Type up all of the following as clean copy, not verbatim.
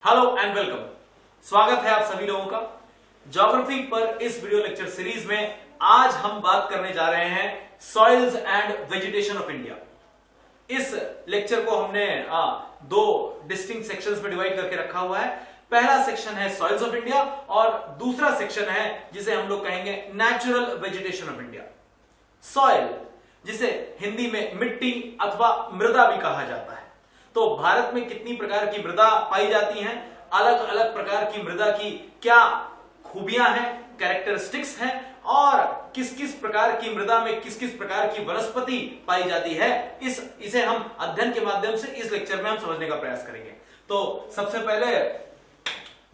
Hello and welcome. स्वागत है आप सभी लोगों का ज्योग्राफी पर इस वीडियो लेक्चर सीरीज में। आज हम बात करने जा रहे हैं soils and vegetation of India. इस लेक्चर को हमने दो डिस्टिंक्ट सेक्शंस में डिवाइड करके रखा हुआ है। पहला सेक्शन है सॉइल्स ऑफ इंडिया और दूसरा सेक्शन है जिसे हम लोग कहेंगे natural vegetation of India. Soil जिसे हिंदी में मिट्टी अथवा मृदा भी कहा जाता है। तो भारत में कितनी प्रकार की मृदा पाई जाती हैं, अलग अलग प्रकार की मृदा की क्या खूबियां हैं, कैरेक्टरिस्टिक्स हैं और किस किस प्रकार की मृदा में किस किस प्रकार की वनस्पति पाई जाती है, इसे हम अध्ययन के माध्यम से इस लेक्चर में हम समझने का प्रयास करेंगे। तो सबसे पहले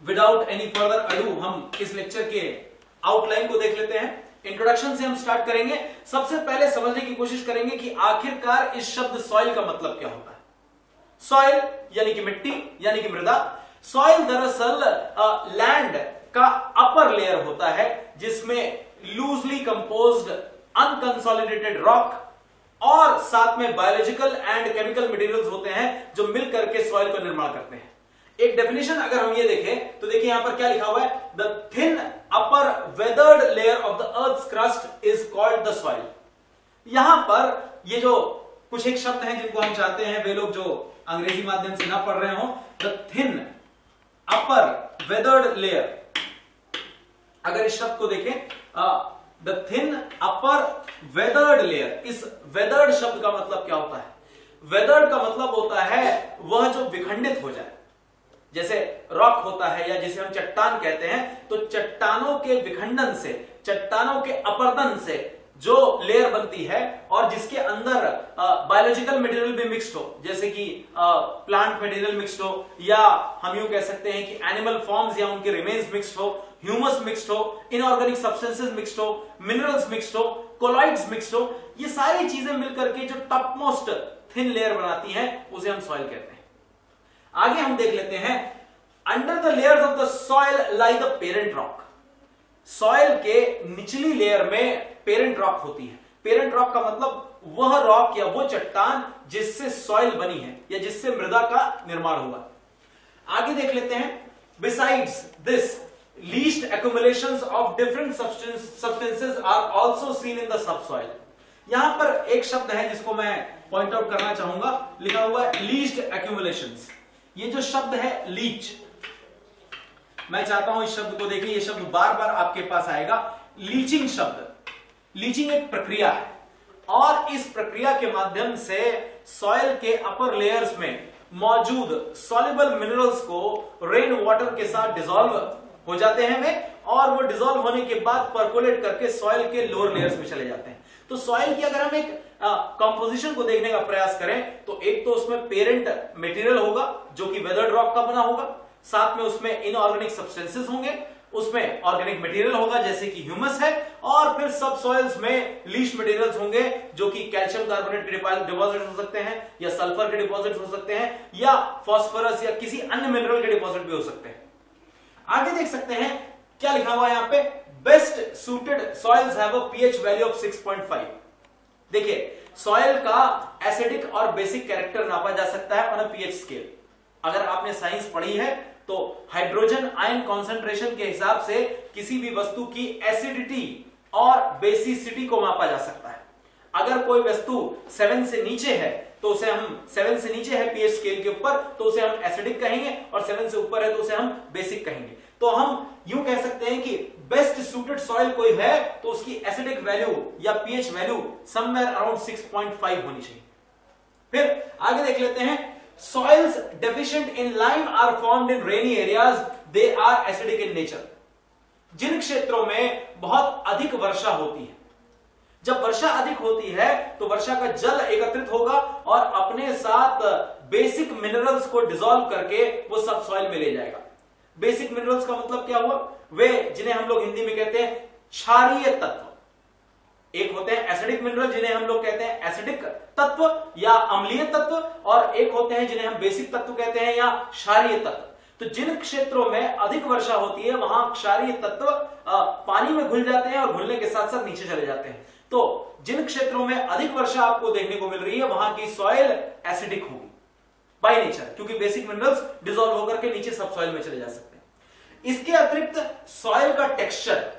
विदाउट एनी फर्दर अडू हम इस लेक्चर के आउटलाइन को देख लेते हैं। इंट्रोडक्शन से हम स्टार्ट करेंगे। सबसे पहले समझने की कोशिश करेंगे कि आखिरकार इस शब्द सॉइल का मतलब क्या होता है। सॉइल यानी कि मिट्टी यानी कि मृदा। सॉइल दरअसल लैंड का अपर लेयर होता है जिसमें लूजली कंपोज्ड अनकंसोलिडेटेड रॉक और साथ में बायोलॉजिकल एंड केमिकल मटेरियल्स होते हैं जो मिलकर के सॉइल का निर्माण करते हैं। एक डेफिनेशन अगर हम ये देखें तो देखिए यहां पर क्या लिखा हुआ है, the thin upper weathered layer of the earth's crust is called the soil. यहां पर ये जो कुछ एक शब्द हैं जिनको हम चाहते हैं वे लोग जो अंग्रेजी माध्यम से ना पढ़ रहे हो, the thin upper weathered layer, अगर इस शब्द को देखें the thin upper weathered layer, इस वेदर्ड शब्द का मतलब क्या होता है? वेदर्ड का मतलब होता है वह जो विखंडित हो जाए। जैसे रॉक होता है या जिसे हम चट्टान कहते हैं, तो चट्टानों के विखंडन से, चट्टानों के अपर्दन से जो लेयर बनती है और जिसके अंदर बायोलॉजिकल मटेरियल भी मिक्स्ड हो, जैसे कि प्लांट मटेरियल मिक्स्ड हो या हम यूं कह सकते हैं कि एनिमल फॉर्म्स या उनके रिमेन्स मिक्स्ड हो, ह्यूमस मिक्स्ड हो, इनऑर्गेनिक सब्सटेंसेस मिक्स्ड हो, मिनरल्स मिक्स्ड हो, कोलॉइड्स मिक्स्ड हो, ये सारी चीजें मिलकर के जो टॉप मोस्ट थिन लेयर बनाती हैं उसे हम सॉइल कहते हैं। आगे हम देख लेते हैं, under the layers of the soil lie the parent rock. Soil के निचली लेयर में पेरेंट रॉक होती है। पेरेंट रॉक का मतलब वह रॉक या वो चट्टान जिससे सॉइल बनी है या जिससे मृदा का निर्माण हुआ। आगे देख लेते हैं, besides this least accumulations of different substances are also seen in the subsoil. यहां पर एक शब्द है जिसको मैं पॉइंट आउट करना चाहूंगा, लिखा हुआ है लीस्ट एक्युमुलेशंस। ये जो शब्द है लीच, मैं चाहता हूं इस शब्द को देखिए, ये शब्द बार बार आपके पास आएगा। लीचिंग शब्द, लीचिंग एक प्रक्रिया है और इस प्रक्रिया के माध्यम से सॉइल के अपर लेयर्स में मौजूद सॉल्युबल मिनरल्स को रेन वाटर के साथ डिसॉल्व हो जाते हैं वे, और वो डिसॉल्व होने के बाद परकोलेट करके सॉइल के लोअर लेयर्स में चले जाते हैं। तो सॉइल की अगर हम एक कंपोजिशन को देखने का प्रयास करें तो एक तो उसमें पेरेंट मटेरियल होगा जो कि वेदर्ड रॉक का बना होगा, साथ में उसमें इनऑर्गेनिक सब्सटेंसेस होंगे, उसमें ऑर्गेनिक मटेरियल होगा जैसे कि ह्यूमस है, और फिर सब सॉइल्स में लीच मटेरियल्स होंगे जो कि कैल्शियम कार्बोनेट के डिपॉजिट हो सकते हैं या सल्फर के डिपॉजिट हो सकते हैं या फास्फोरस या किसी अन्य मिनरल के डिपॉजिट भी हो सकते हैं। आगे देख सकते हैं क्या लिखा हुआ है यहां पे, best suited soils have a pH value of 6.5। देखिए सॉइल का एसिडिक और बेसिक कैरेक्टर नापा जा सकता है ऑन अ पीएच स्केल। अगर आपने साइंस पढ़ी है तो हाइड्रोजन आयन कॉन्सेंट्रेशन के हिसाब से किसी भी वस्तु की एसिडिटी और बेसिसिटी को मापा जा सकता है। अगर कोई वस्तु 7 से नीचे है तो उसे हम 7 से नीचे है पीएच स्केल के ऊपर तो उसे हम एसिडिक कहेंगे, और 7 से ऊपर है तो उसे हम बेसिक कहेंगे। तो हम यूं कह सकते हैं कि बेस्ट सूटेड सॉइल कोई है तो उसकी एसिडिक वैल्यू या पीएच वैल्यू समवेयर अराउंड 6.5 होनी चाहिए। फिर आगे देख लेते हैं, soils deficient in lime are formed in rainy areas, they are acidic in nature। जिन क्षेत्रों में बहुत अधिक वर्षा होती है, जब वर्षा अधिक होती है तो वर्षा का जल एकत्रित होगा और अपने साथ बेसिक मिनरल्स को डिसॉल्व करके वो सब सॉइल में ले जाएगा। बेसिक मिनरल्स का मतलब क्या हुआ, वे जिन्हें हम लोग हिंदी में कहते हैं क्षारीय तत्व। एक होते हैं एसिडिक मिनरल जिन्हें हम लोग कहते हैं एसिडिक तत्व या अम्लीय तत्व, और एक होते हैं जिन्हें हम बेसिक तत्व कहते हैं या क्षारीय तत्व। तो जिन क्षेत्रों में अधिक वर्षा होती है वहां क्षारीय तत्व पानी में घुल जाते हैं और घुलने के साथ साथ नीचे चले जाते हैं। तो जिन क्षेत्रों में अधिक वर्षा आपको देखने को मिल रही है वहां की सॉइल एसिडिक होगी। बाय नेचर, क्योंकि बेसिक मिनरल्स डिसॉल्व होकर के नीचे सब सॉइल में चले जा सकते हैं। इसके अतिरिक्त सॉइल का टेक्सचर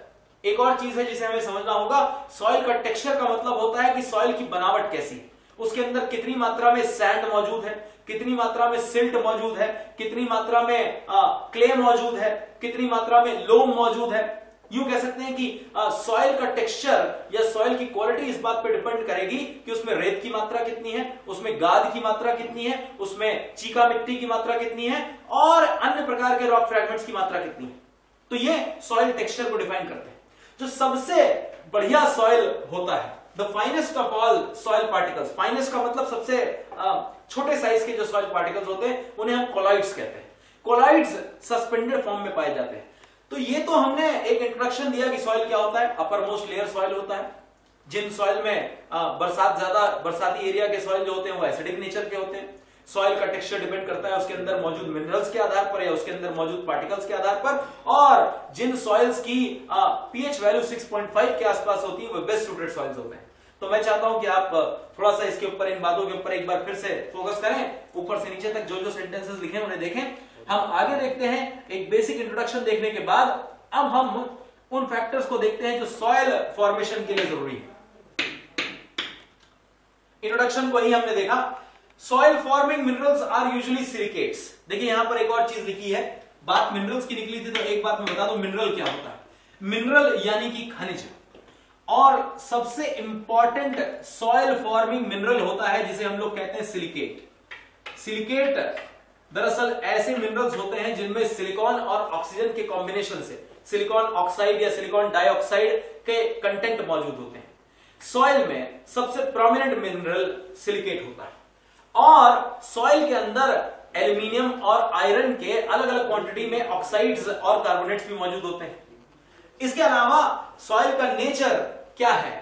एक और चीज है जिसे हमें समझना होगा। सॉइल का टेक्सचर का मतलब होता है कि सॉइल की बनावट कैसी है, उसके अंदर कितनी मात्रा में सैंड मौजूद है, कितनी मात्रा में सिल्ट मौजूद है, कितनी मात्रा में क्ले मौजूद है, कितनी मात्रा में लोम मौजूद है। यूं कह सकते हैं कि सॉइल का टेक्सचर या सॉइल की क्वालिटी इस बात पर डिपेंड करेगी कि उसमें रेत की मात्रा कितनी है, उसमें गाद की मात्रा कितनी है, उसमें चीका मिट्टी की मात्रा कितनी है और अन्य प्रकार के रॉक फ्रैगमेंट्स की मात्रा कितनी है। तो ये सॉइल टेक्सचर को डिफाइन करते हैं। जो सबसे बढ़िया सॉइल होता है, the finest of all soil particles, finest का मतलब सबसे छोटे साइज के जो सॉइल पार्टिकल्स होते हैं उन्हें हम कोलॉइड्स कहते हैं। कोलॉइड्स सस्पेंडेड फॉर्म में पाए जाते हैं। तो ये तो हमने एक इंट्रोडक्शन दिया कि सॉइल क्या होता है। अपर मोस्ट लेयर सॉइल होता है, जिन सॉइल में बरसाती एरिया के सॉइल जो होते हैं वो एसिडिक नेचर के होते हैं। सॉइल का टेक्सचर डिपेंड करता है उसके अंदर मौजूद मिनरल्स के आधार पर या उसके अंदर मौजूद पार्टिकल्स के आधार पर, और जिन सॉइल्स की पीएच वैल्यू 6.5 के आसपास होती है वो बेस्ट रूटेड सॉइल्स होते हैं। तो मैं चाहता हूं कि आप थोड़ा सा इसके ऊपर, इन बातों के ऊपर एक बार फिर से फोकस करें, ऊपर से नीचे तक जो जो सेंटेंसेस लिखे उन्हें देखें। हम आगे देखते हैं। एक बेसिक इंट्रोडक्शन देखने के बाद अब हम उन फैक्टर्स को देखते हैं जो सॉइल फॉर्मेशन के लिए जरूरी है। इंट्रोडक्शन को ही हमने देखा। Soil forming minerals are usually silicates. देखिए यहां पर एक और चीज लिखी है, बात मिनरल्स की निकली थी तो एक बात मैं बता दूं, मिनरल क्या होता है। मिनरल यानी कि खनिज, और सबसे इंपॉर्टेंट सॉइल फॉर्मिंग मिनरल होता है जिसे हम लोग कहते हैं सिलिकेट। सिलिकेट दरअसल ऐसे मिनरल्स होते हैं जिनमें सिलिकॉन और ऑक्सीजन के कॉम्बिनेशन से सिलिकॉन ऑक्साइड या सिलिकॉन डाइऑक्साइड के कंटेंट मौजूद होते हैं। सॉइल में सबसे प्रोमिनेंट मिनरल सिलिकेट होता है, और सॉइल के अंदर एल्यूमिनियम और आयरन के अलग अलग क्वांटिटी में ऑक्साइड्स और कार्बोनेट्स भी मौजूद होते हैं। इसके अलावा सॉइल का नेचर क्या है,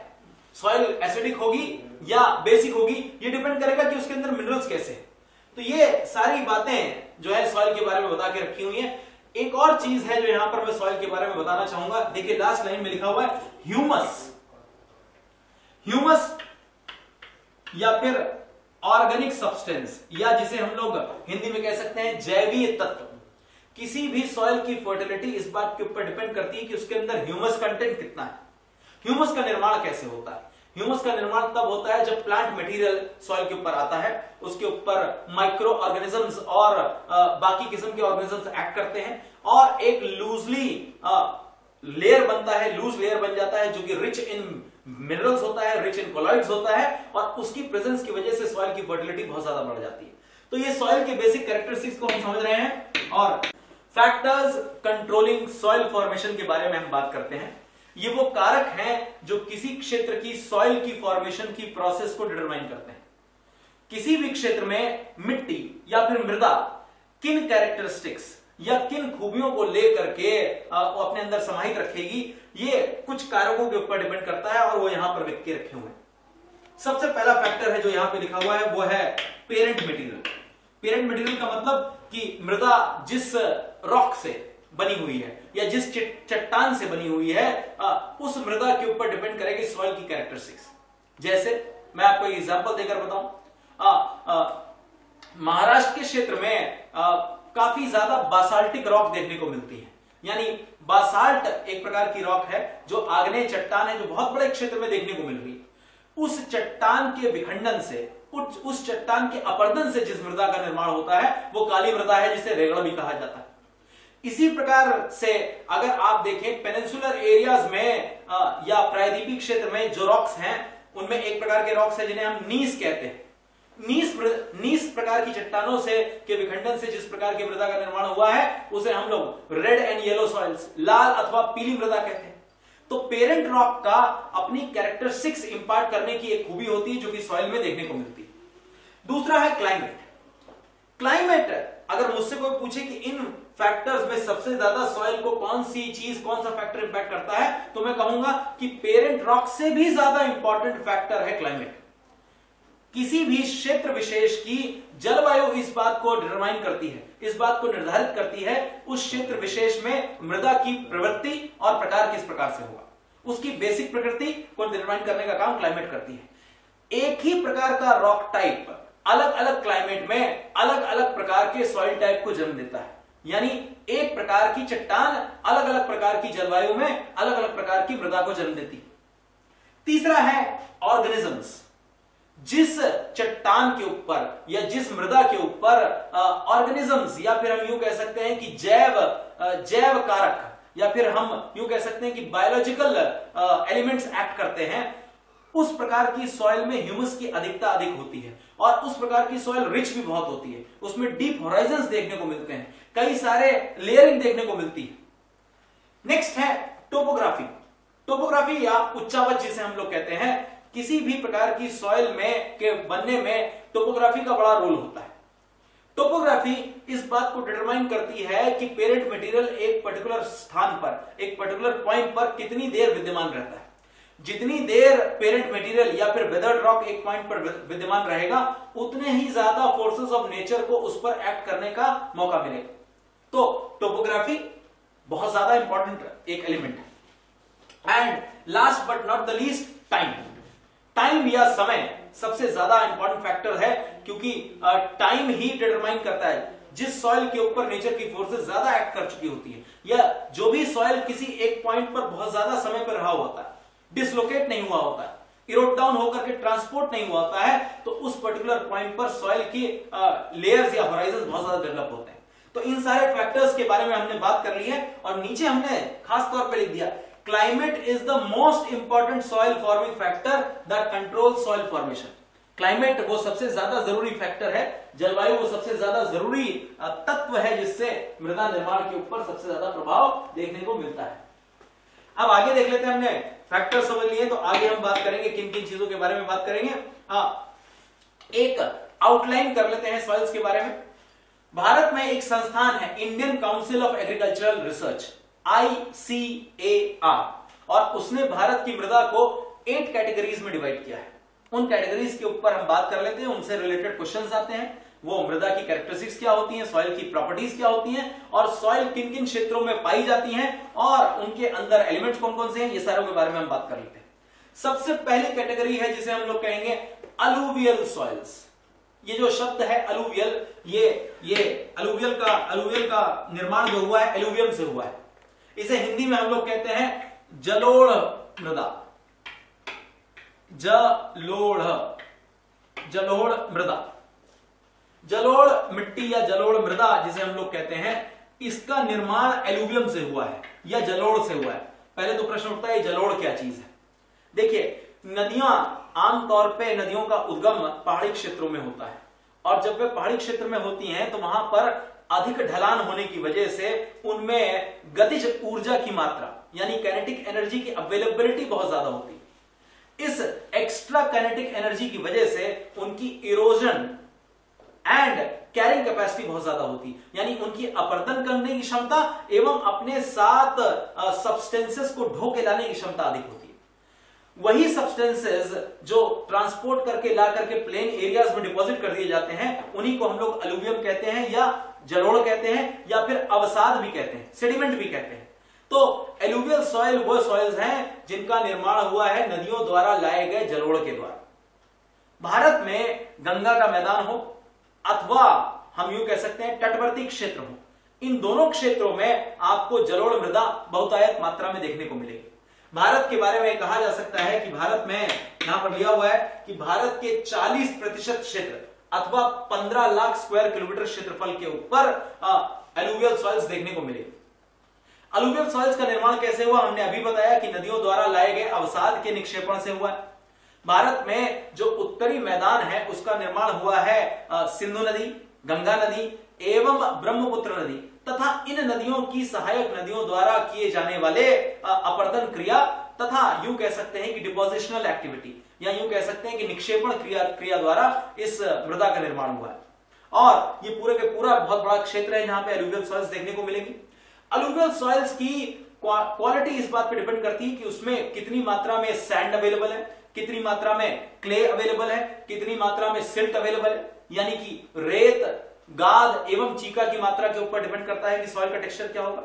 सॉइल एसिडिक होगी या बेसिक होगी, ये डिपेंड करेगा कि उसके अंदर मिनरल्स कैसे हैं। तो ये सारी बातें जो है सॉइल के बारे में बता के रखी हुई हैं। एक और चीज है जो यहां पर मैं सॉइल के बारे में बताना चाहूंगा। देखिए लास्ट लाइन में लिखा हुआ है ह्यूमस। ह्यूमस या फिर ऑर्गेनिक सब्सटेंस, या जिसे हम लोग हिंदी में कह सकते हैं जैवीय तत्व। किसी भी सॉइल की फर्टिलिटी इस बात के ऊपर डिपेंड करती है कि उसके अंदर ह्यूमस कंटेंट कितना है। ह्यूमस का निर्माण कैसे होता है? ह्यूमस का निर्माण तब होता है जब प्लांट मटेरियल सॉइल के ऊपर आता है, उसके ऊपर माइक्रो ऑर्गेनिजम्स और बाकी किस्म के ऑर्गेनिजम्स एक्ट करते हैं, और एक लूजली लेयर बनता है, लूज लेयर बन जाता है जो कि रिच इन मिनरल्स होता है, रिच इन कोलॉइड्स होता है, और उसकी प्रेजेंस की वजह से सॉइल की फर्टिलिटी बहुत ज्यादा बढ़ जाती है। तो ये सॉइल के बेसिक कैरेक्टरिस्टिक्स को हम समझ रहे हैं, और फैक्टर्स कंट्रोलिंग सॉइल फॉर्मेशन के बारे में हम बात करते हैं। ये वो कारक हैं जो किसी क्षेत्र की सॉइल की फॉर्मेशन की प्रोसेस को डिटरमाइन करते हैं। किसी भी क्षेत्र में मिट्टी या फिर मृदा किन कैरेक्टरिस्टिक्स या किन खूबियों को लेकर के वो अपने अंदर समाहित रखेगी, ये कुछ कारकों के ऊपर डिपेंड करता है, और वो यहां पर लिख के रखे हुए हैं। सबसे पहला फैक्टर है जो यहां पे लिखा हुआ है वो है पेरेंट मटेरियल। पेरेंट मटेरियल का मतलब कि मृदा जिस रॉक से बनी हुई है या जिस चट्टान से बनी हुई है, उस मृदा के ऊपर डिपेंड करेगी सॉइल की कैरेक्टरिस्टिक्स। जैसे मैं आपको एक एग्जांपल देकर बताऊं, महाराष्ट्र के क्षेत्र में काफी ज्यादा बासाल्टिक रॉक देखने को मिलती है। यानी बासाल्ट एक प्रकार की रॉक है जो आग्नेय चट्टान है, जो बहुत बड़े क्षेत्र में देखने को मिल रही है। उस चट्टान के विखंडन से, उस चट्टान के अपरदन से जिस मृदा का निर्माण होता है वो काली मृदा है, जिसे रेगड़ भी कहा जाता है। इसी प्रकार से अगर आप देखें पेनिनसुलर एरियाज में या प्रायद्वीपीय क्षेत्र में जो रॉक्स हैं, उनमें एक प्रकार के रॉक्स हैं जिन्हें हम नीस कहते हैं। नीस प्रकार की चट्टानों से के विखंडन से जिस प्रकार की मृदा का निर्माण हुआ है उसे हम लोग रेड एंड येलो सॉइल्स, लाल अथवा पीली मृदा कहते हैं। तो पेरेंट रॉक का अपनी कैरेक्टरिस्टिक्स इंपार्ट करने की एक खूबी होती है जो कि सॉइल में देखने को मिलती है। दूसरा है क्लाइमेट। क्लाइमेट, अगर मुझसे कोई पूछे कि इन फैक्टर्स में सबसे ज्यादा सॉइल को कौन सी चीज, कौन सा फैक्टर इंपैक्ट करता है, तो मैं कहूंगा कि पेरेंट रॉक से भी ज्यादा इंपॉर्टेंट फैक्टर है क्लाइमेट। किसी भी क्षेत्र विशेष की जलवायु इस बात को डिटरमाइन करती है, इस बात को निर्धारित करती है उस क्षेत्र विशेष में मृदा की प्रवृत्ति और प्रकार किस प्रकार से होगा। उसकी बेसिक प्रकृति को डिटरमाइन करने का काम क्लाइमेट करती है। एक ही प्रकार का रॉक टाइप अलग अलग क्लाइमेट में अलग अलग प्रकार के सॉइल टाइप को जन्म देता है। यानी एक प्रकार की चट्टान अलग अलग प्रकार की जलवायु में अलग अलग प्रकार की मृदा को जन्म देती है। तीसरा है ऑर्गेनिजम्स। जिस चट्टान के ऊपर या जिस मृदा के ऊपर ऑर्गेनिजम्स या फिर हम यूं कह सकते हैं कि जैव कारक या फिर हम यूं कह सकते हैं कि बायोलॉजिकल एलिमेंट्स एक्ट करते हैं, उस प्रकार की सॉइल में ह्यूमस की अधिकता अधिक होती है और उस प्रकार की सॉइल रिच भी बहुत होती है। उसमें डीप होराइजन्स देखने को मिलते हैं, कई सारे लेयरिंग देखने को मिलती है। नेक्स्ट है टोपोग्राफी। टोपोग्राफी या उच्चावच जिसे हम लोग कहते हैं, किसी भी प्रकार की सॉइल में के बनने में टोपोग्राफी का बड़ा रोल होता है। टोपोग्राफी इस बात को डिटरमाइन करती है कि पेरेंट मटेरियल एक पर्टिकुलर स्थान पर, एक पर्टिकुलर पॉइंट पर कितनी देर विद्यमान रहता है। जितनी देर पेरेंट मटेरियल या फिर वेदर्ड रॉक एक पॉइंट पर विद्यमान रहेगा, उतने ही ज्यादा फोर्सेस ऑफ नेचर को उस पर एक्ट करने का मौका मिलेगा। तो टोपोग्राफी बहुत ज्यादा इंपॉर्टेंट एक एलिमेंट है। And last but not the least, time. Time या समय सबसे ज्यादा इंपॉर्टेंट फैक्टर है, क्योंकि टाइम ही डिटरमाइन करता है जिस सॉइल के ऊपर नेचर की फोर्सेस ज्यादा एक्ट कर चुकी होती है, या जो भी सॉइल किसी एक पॉइंट पर बहुत ज्यादा समय पर रहा होता है, डिसलोकेट नहीं हुआ होता है, इरोड डाउन होकर के ट्रांसपोर्ट नहीं हुआ होता है, तो उस पर्टिकुलर पॉइंट पर सॉइल की लेयर्स या होराइजन बहुत ज्यादा डेवलप होते हैं। तो इन सारे फैक्टर्स के बारे में हमने बात कर ली है और नीचे हमने खास तौर पे लिख दिया, climate is the most important soil forming factor that controls soil formation. Climate वो सबसे ज्यादा जरूरी फैक्टर है, जलवायु वो सबसे ज्यादा जरूरी तत्व है जिससे मृदा निर्माण के ऊपर सबसे ज्यादा प्रभाव देखने को मिलता है। अब आगे देख लेते हैं, हमने फैक्टर समझ लिए, तो आगे हम बात करेंगे किन किन चीजों के बारे में बात करेंगे। एक आउटलाइन कर लेते हैं सॉइल्स के बारे में। भारत में एक संस्थान है, Indian council of agricultural research, ICAR, और उसने भारत की मृदा को 8 कैटेगरीज में डिवाइड किया है। उन कैटेगरीज के ऊपर हम बात कर लेते हैं, उनसे रिलेटेड क्वेश्चंस आते हैं। वो मृदा की कैरेक्टरिस्टिक्स क्या होती हैं, सॉइल की प्रॉपर्टीज क्या होती हैं, और सॉइल किन किन क्षेत्रों में पाई जाती हैं, और उनके अंदर एलिमेंट्स कौन कौन से हैं, ये सारों के बारे में हम बात कर लेते हैं। सबसे पहली कैटेगरी है जिसे हम लोग कहेंगे अलुवियल सॉइल्स। ये जो शब्द है अलुवियल, ये अलुवियल का निर्माण जो हुआ है एलुवियम से हुआ है। इसे हिंदी में हम लोग कहते हैं जलोढ़ मृदा, जलोढ़ मृदा, जलोढ़ मिट्टी या जलोढ़ मृदा जिसे हम लोग कहते हैं, इसका निर्माण एलुवियम से हुआ है या जलोढ़ से हुआ है। पहले तो प्रश्न उठता है जलोढ़ क्या चीज है। देखिए, नदियां आमतौर पे नदियों का उद्गम पहाड़ी क्षेत्रों में होता है, और जब वे पहाड़ी क्षेत्र में होती हैं तो वहां पर अधिक ढलान होने की वजह से उनमें गतिज ऊर्जा की मात्रा यानी काइनेटिक एनर्जी की अवेलेबिलिटी बहुत ज्यादा होती है। इस एक्स्ट्रा काइनेटिक एनर्जी की वजह से उनकी इरोजन एंड कैरिंग कैपेसिटी बहुत ज्यादा होती, यानी उनकी अपर्दन करने की क्षमता एवं अपने साथ सब्सटेंसेस को ढो के लाने की क्षमता अधिक होती है। वही सब्सटेंसेस जो ट्रांसपोर्ट करके ला करके प्लेन एरियाज में डिपॉजिट कर दिए जाते हैं, उन्हीं को हम लोग अलुवियम कहते हैं या जलोढ़ कहते हैं या फिर अवसाद भी कहते हैं, सेडिमेंट भी कहते हैं। तो एलुवियल सॉइल वो सॉइल्स हैं जिनका निर्माण हुआ है नदियों द्वारा लाए गए जलोढ़ के द्वारा। भारत में गंगा का मैदान हो अथवा हम यूं कह सकते हैं तटवर्ती क्षेत्र हो, इन दोनों क्षेत्रों में आपको जलोढ़ मृदा बहुतायत मात्रा में देखने को मिलेगी। भारत के बारे में कहा जा सकता है कि भारत में यहां पर लिया हुआ है कि भारत के 40% क्षेत्र अथवा 15 लाख स्क्वायर किलोमीटर क्षेत्रफल के ऊपर अलुवियल सॉइल्स देखने को मिलेगी। अलुवियल सॉइल्स का निर्माण कैसे हुआ, हमने अभी बताया कि नदियों द्वारा लाए गए अवसाद के निक्षेपण से हुआ है। भारत में जो उत्तरी मैदान है उसका निर्माण हुआ है सिंधु नदी, गंगा नदी एवं ब्रह्मपुत्र नदी तथा इन नदियों की सहायक नदियों द्वारा किए जाने वाले अपर्दन क्रिया तथा यूं कह सकते हैं कि डिपोजिशनल एक्टिविटी या यूं कह सकते हैं कि निक्षेपण क्रिया द्वारा इस मृदा का निर्माण हुआ है। और ये पूरे के पूरा बहुत बड़ा क्षेत्र है जहां पे अलुवियल सॉइल्स देखने को मिलेगी। अलुवियल सॉइल्स की क्वालिटी इस बात पे डिपेंड करती है कि उसमें कितनी मात्रा में सैंड अवेलेबल है, कितनी मात्रा में क्ले अवेलेबल है, कितनी मात्रा में सिल्ट अवेलेबल है, यानी कि रेत, गाद एवं चीका की मात्रा के ऊपर डिपेंड करता है कि सॉइल का टेक्सचर क्या होगा।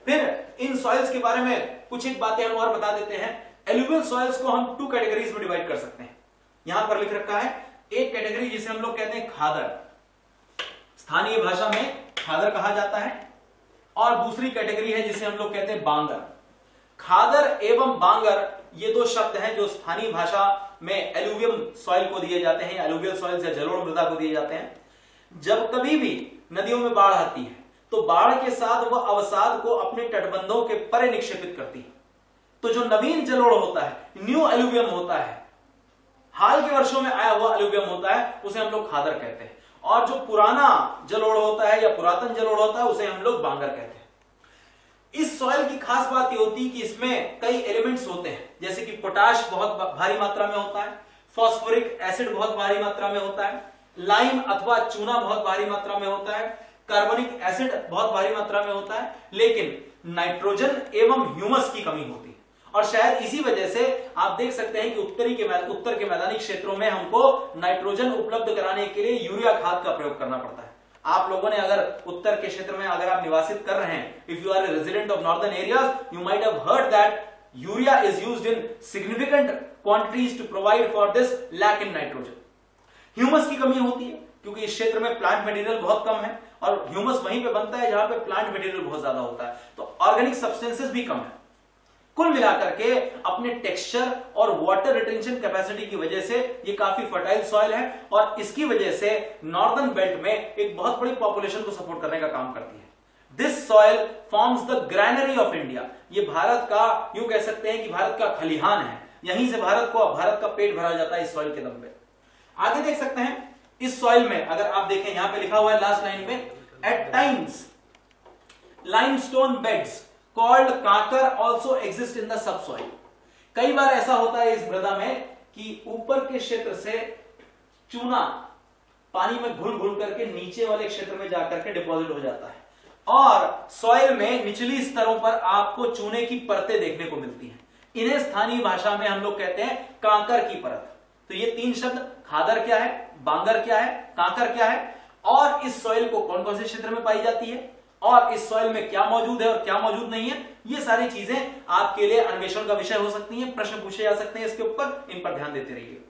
फिर इन सॉइल्स के बारे में कुछ एक बातें हम और बता देते हैं। एलुवियल सॉइल्स को हम 2 कैटेगरीज में डिवाइड कर सकते हैं। यहां पर लिख रखा है एक कैटेगरी जिसे हम लोग कहते हैं खादर, स्थानीय भाषा में खादर कहा जाता है, और दूसरी कैटेगरी है जिसे हम लोग कहते हैं बांगर। खादर एवं बांगर ये दो शब्द हैं जो स्थानीय भाषा में एलुवियम सॉइल को दिए जाते हैं, एलुवियल सॉइल या जलोढ़ मृदा को दिए जाते हैं। जब कभी भी नदियों में बाढ़ आती है तो बाढ़ के साथ वह अवसाद को अपने तटबंधों के परे निक्षेपित करती है। तो जो नवीन जलोढ़ होता है, न्यू एलुवियम होता है, हाल के वर्षों में आया हुआ एलुवियम होता है, उसे हम लोग खादर कहते हैं। और जो पुराना जलोढ़ होता है या पुरातन जलोढ़ होता है उसे हम लोग बांगर कहते हैं। इस सॉइल की खास बात यह होती है कि इसमें कई एलिमेंट्स होते हैं, जैसे कि पोटाश बहुत भारी मात्रा में होता है, फॉस्फोरिक एसिड बहुत भारी मात्रा में होता है, लाइम अथवा चूना बहुत भारी मात्रा में होता है, कार्बनिक एसिड बहुत भारी मात्रा में होता है, लेकिन नाइट्रोजन एवं ह्यूमस की कमी होती है। और शायद इसी वजह से आप देख सकते हैं कि उत्तर के मैदानी क्षेत्रों में हमको नाइट्रोजन उपलब्ध कराने के लिए यूरिया खाद का प्रयोग करना पड़ता है। आप लोगों ने अगर उत्तर के क्षेत्र में अगर आप निवासित कर रहे हैं, if you are a resident of northern areas, you might have heard that urea is used in significant quantities to provide for this lack in nitrogen. Humus की कमी होती है क्योंकि इस क्षेत्र में प्लांट मटेरियल बहुत कम है और ह्यूमस वहीं पे बनता है जहां पे प्लांट मटेरियल बहुत ज्यादा होता है, तो ऑर्गेनिक सब्सटेंसेस भी कम है। कुल मिलाकर के अपने टेक्सचर और वाटर रिटेंशन कैपेसिटी की वजह से ये काफी फर्टाइल सॉइल है और इसकी वजह से नॉर्दर्न बेल्ट में एक बहुत बड़ी पॉपुलेशन को सपोर्ट करने का काम करती है। This soil forms the granary of India. ये भारत का, यूं कह सकते हैं कि भारत का खलिहान है, यहीं से भारत का पेट भरा जाता है इस सॉइल के दम पे। आगे देख सकते हैं इस सॉइल में, अगर आप देखें यहां पे लिखा हुआ है लास्ट लाइन में, at times limestone beds called kankar also exist in the subsoil. कई बार ऐसा होता है इस मृदा में कि ऊपर के क्षेत्र से चूना पानी में घुल घुल करके नीचे वाले क्षेत्र में जाकर के डिपॉजिट हो जाता है और सॉइल में निचली स्तरों पर आपको चूने की परतें देखने को मिलती हैं। इन्हें स्थानीय भाषा में हम लोग कहते हैं कांकर की परत। तो ये तीन शब्द, खादर क्या है, बांगर क्या है, कांकर क्या है, और इस सॉइल को कौन कौन से क्षेत्र में पाई जाती है और इस सॉइल में क्या मौजूद है और क्या मौजूद नहीं है, ये सारी चीजें आपके लिए अन्वेषण का विषय हो सकती हैं, प्रश्न पूछे जा सकते हैं इसके ऊपर, इन पर ध्यान देते रहिए।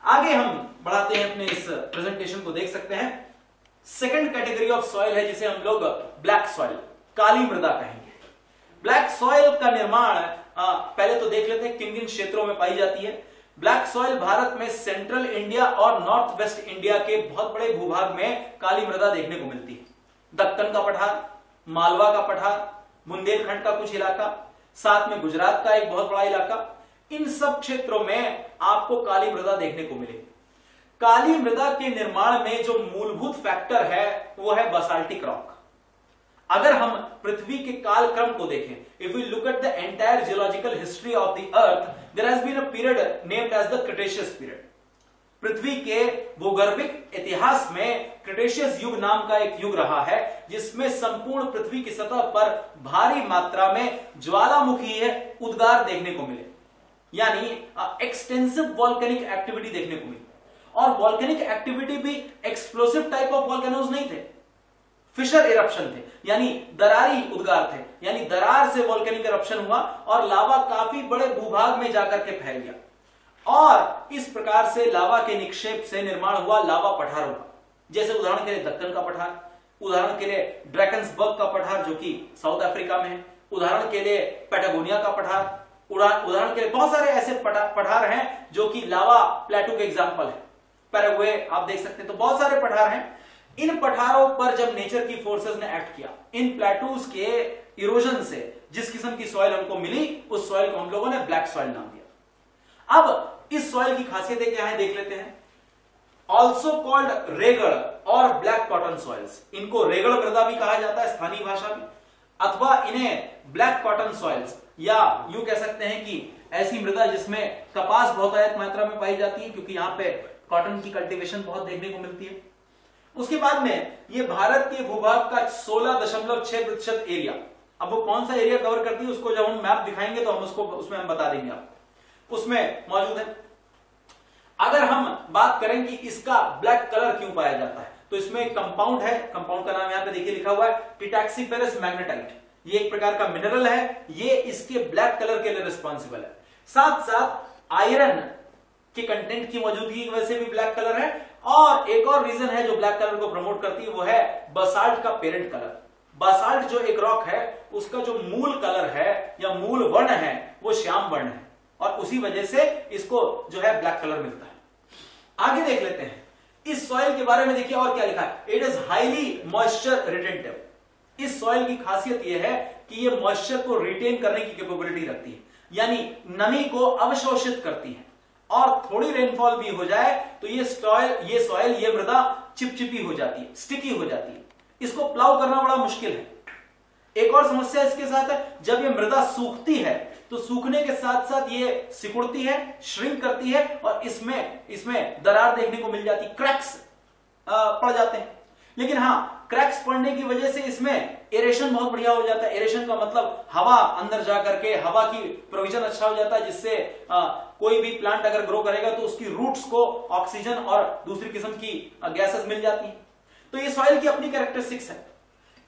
आगे हम बढ़ाते हैं अपने इस प्रेजेंटेशन को, देख सकते हैं सेकंड कैटेगरी ऑफ सॉइल है जिसे हम लोग ब्लैक सॉइल, काली मृदा कहेंगे। ब्लैक सॉइल का निर्माण पहले तो देख लेते हैं किन किन क्षेत्रों में पाई जाती है। ब्लैक सॉइल भारत में सेंट्रल इंडिया और नॉर्थ वेस्ट इंडिया के बहुत बड़े भूभाग में काली मृदा देखने को मिलती है। दक्कन का पठार, मालवा का पठार, बुंदेलखंड का कुछ इलाका, साथ में गुजरात का एक बहुत बड़ा इलाका, इन सब क्षेत्रों में आपको काली मृदा देखने को मिलेगी। काली मृदा के निर्माण में जो मूलभूत फैक्टर है वो है बसाल्टिक रॉक। अगर हम पृथ्वी के कालक्रम को देखें, if we look at the entire geological history of the earth, there has been a period named as the cretaceous period. पृथ्वी के भूगर्भिक इतिहास में क्रिटेशियस युग नाम का एक युग रहा है जिसमें संपूर्ण पृथ्वी की सतह पर भारी मात्रा में ज्वालामुखी उद्गार देखने को मिले, यानी एक्सटेंसिव वॉल्केनिक एक्टिविटी देखने को मिली। और वॉल्केनिक एक्टिविटी भी एक्सप्लोसिव टाइप ऑफ वॉल्केनोज नहीं थे, फिशर इरप्शन थे, यानी दरारी उद्गार थे, यानी दरार से वॉल्केनिक इरप्शन हुआ और लावा काफी बड़े भूभाग में जाकर के फैल गया और इस प्रकार से लावा के निक्षेप से निर्माण हुआ लावा पठारों का। जैसे उदाहरण के लिए दक्कन का पठार, उदाहरण के लिए ड्रैकन्सबर्ग का पठार जो कि साउथ अफ्रीका में है, उदाहरण के लिए पैटागोनिया का पठार, उदाहरण के लिए बहुत सारे ऐसे पठार हैं जो कि लावा प्लेटू के एग्जाम्पल है। पैराग्वे आप देख सकते हैं, तो बहुत सारे पठार हैं। इन पठारों पर जब नेचर की फोर्सेस ने एक्ट किया, इन प्लेटूज के इरोजन से जिस किस्म की सॉइल हमको मिली, उस सॉइल को हम लोगों ने ब्लैक सॉइल नाम दिया। अब इस सॉइल की खासियतें क्या है देख लेते हैं। ऑल्सो कॉल्ड रेगड़ और ब्लैक कॉटन सॉइल्स, इनको रेगड़ मृदा भी कहा जाता है स्थानीय भाषा में, अथवा इन्हें ब्लैक कॉटन सॉइल्स, या यूं कह सकते हैं कि ऐसी मृदा जिसमें कपास बहुतायत मात्रा में पाई जाती है क्योंकि यहां पे कॉटन की कल्टीवेशन बहुत देखने को मिलती है। उसके बाद में ये भारत के भूभाग का 16.6% एरिया, अब वो कौन सा एरिया कवर करती है उसको जब हम मैप दिखाएंगे तो हम उसमें हम बता देंगे आपको, उसमें मौजूद है। अगर हम बात करें कि इसका ब्लैक कलर क्यों पाया जाता है, तो इसमें एक कंपाउंड है, कंपाउंड का नाम यहां पे देखिए लिखा हुआ है टिटैक्सीफेरस मैग्नेटाइट। ये एक प्रकार का मिनरल है, ये इसके ब्लैक कलर के लिए रिस्पॉन्सिबल है। साथ साथ आयरन के कंटेंट की मौजूदगी की वजह से भी ब्लैक कलर है। और एक और रीजन है जो ब्लैक कलर को प्रमोट करती है, वो है बसाल्ट का पेरेंट कलर। बसाल्ट जो एक रॉक है उसका जो मूल कलर है या मूल वर्ण है वो श्याम वर्ण है, और उसी वजह से इसको जो है ब्लैक कलर मिलता है। आगे देख लेते हैं इस सॉइल के बारे में। देखिए और क्या लिखा है, it is highly moisture retentive. इस सॉइल की खासियत यह है कि ये मॉइस्चर को रिटेन करने की कैपेबिलिटी रखती है, यानी नमी को अवशोषित करती है। और थोड़ी रेनफॉल भी हो जाए तो ये सॉइल ये मृदा चिपचिपी हो जाती है, स्टिकी हो जाती है, इसको प्लाउ करना बड़ा मुश्किल है। एक और समस्या इसके साथ है, जब ये मृदा सूखती है तो सूखने के साथ साथ ये सिकुड़ती है, श्रिंक करती है, और इसमें दरार देखने को मिल जाती, क्रैक्स पड़ जाते हैं। लेकिन हाँ, क्रैक्स पड़ने की वजह से इसमें एरेशन बहुत बढ़िया हो जाता है। एरेशन का मतलब हवा अंदर जा करके हवा की प्रोविजन अच्छा हो जाता है, जिससे कोई भी प्लांट अगर ग्रो करेगा तो उसकी रूट्स को ऑक्सीजन और दूसरी किस्म की गैसेस मिल जाती हैं। तो ये सॉइल की अपनी कैरेक्टरिस्टिक्स है।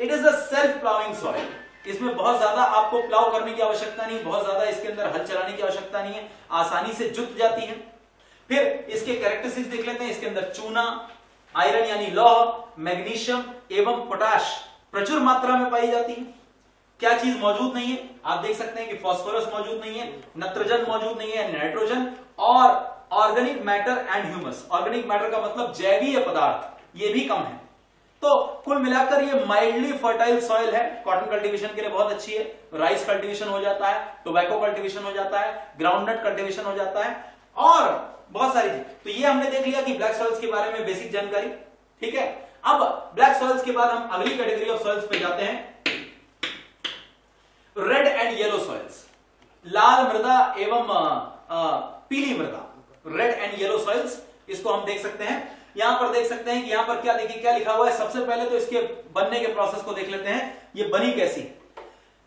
It is a self ploughing soil. इसमें बहुत ज्यादा आपको प्लाउ करने की आवश्यकता नहीं, बहुत ज्यादा इसके अंदर हल चलाने की आवश्यकता नहीं है, आसानी से जुत जाती है। फिर इसके कैरेक्टरिस्टिक्स देख लेते हैं। इसके अंदर चूना, आयरन यानी लौह, मैग्नीशियम एवं पोटाश प्रचुर मात्रा में पाई जाती है। क्या चीज मौजूद नहीं है, आप देख सकते हैं कि फास्फोरस मौजूद नहीं है, नाइट्रोजन मौजूद नहीं है, नाइट्रोजन और organic matter and humus. Organic matter का मतलब जैवीय पदार्थ, ये भी कम है। तो कुल मिलाकर ये माइल्डली फर्टाइल सॉइल है। कॉटन कल्टीवेशन के लिए बहुत अच्छी है, राइस कल्टीवेशन हो जाता है, टोबैको कल्टीवेशन हो जाता है, ग्राउंडनट कल्टीवेशन हो जाता है, और बहुत सारी चीज। तो ये हमने देख लिया कि ब्लैक सॉइल्स के बारे में बेसिक जानकारी। ठीक है, अब ब्लैक सॉइल्स के बाद हम अगली कैटेगरी ऑफ सॉइल्स पे जाते हैं, रेड एंड येलो सॉइल्स। लाल मृदा एवं पीली मृदा, रेड एंड येलो सॉइल्स, इसको हम देख सकते हैं। यहां पर देख सकते हैं कि यहां पर क्या देखिए क्या लिखा हुआ है। सबसे पहले तो इसके बनने के प्रोसेस को देख लेते हैं, ये बनी कैसी।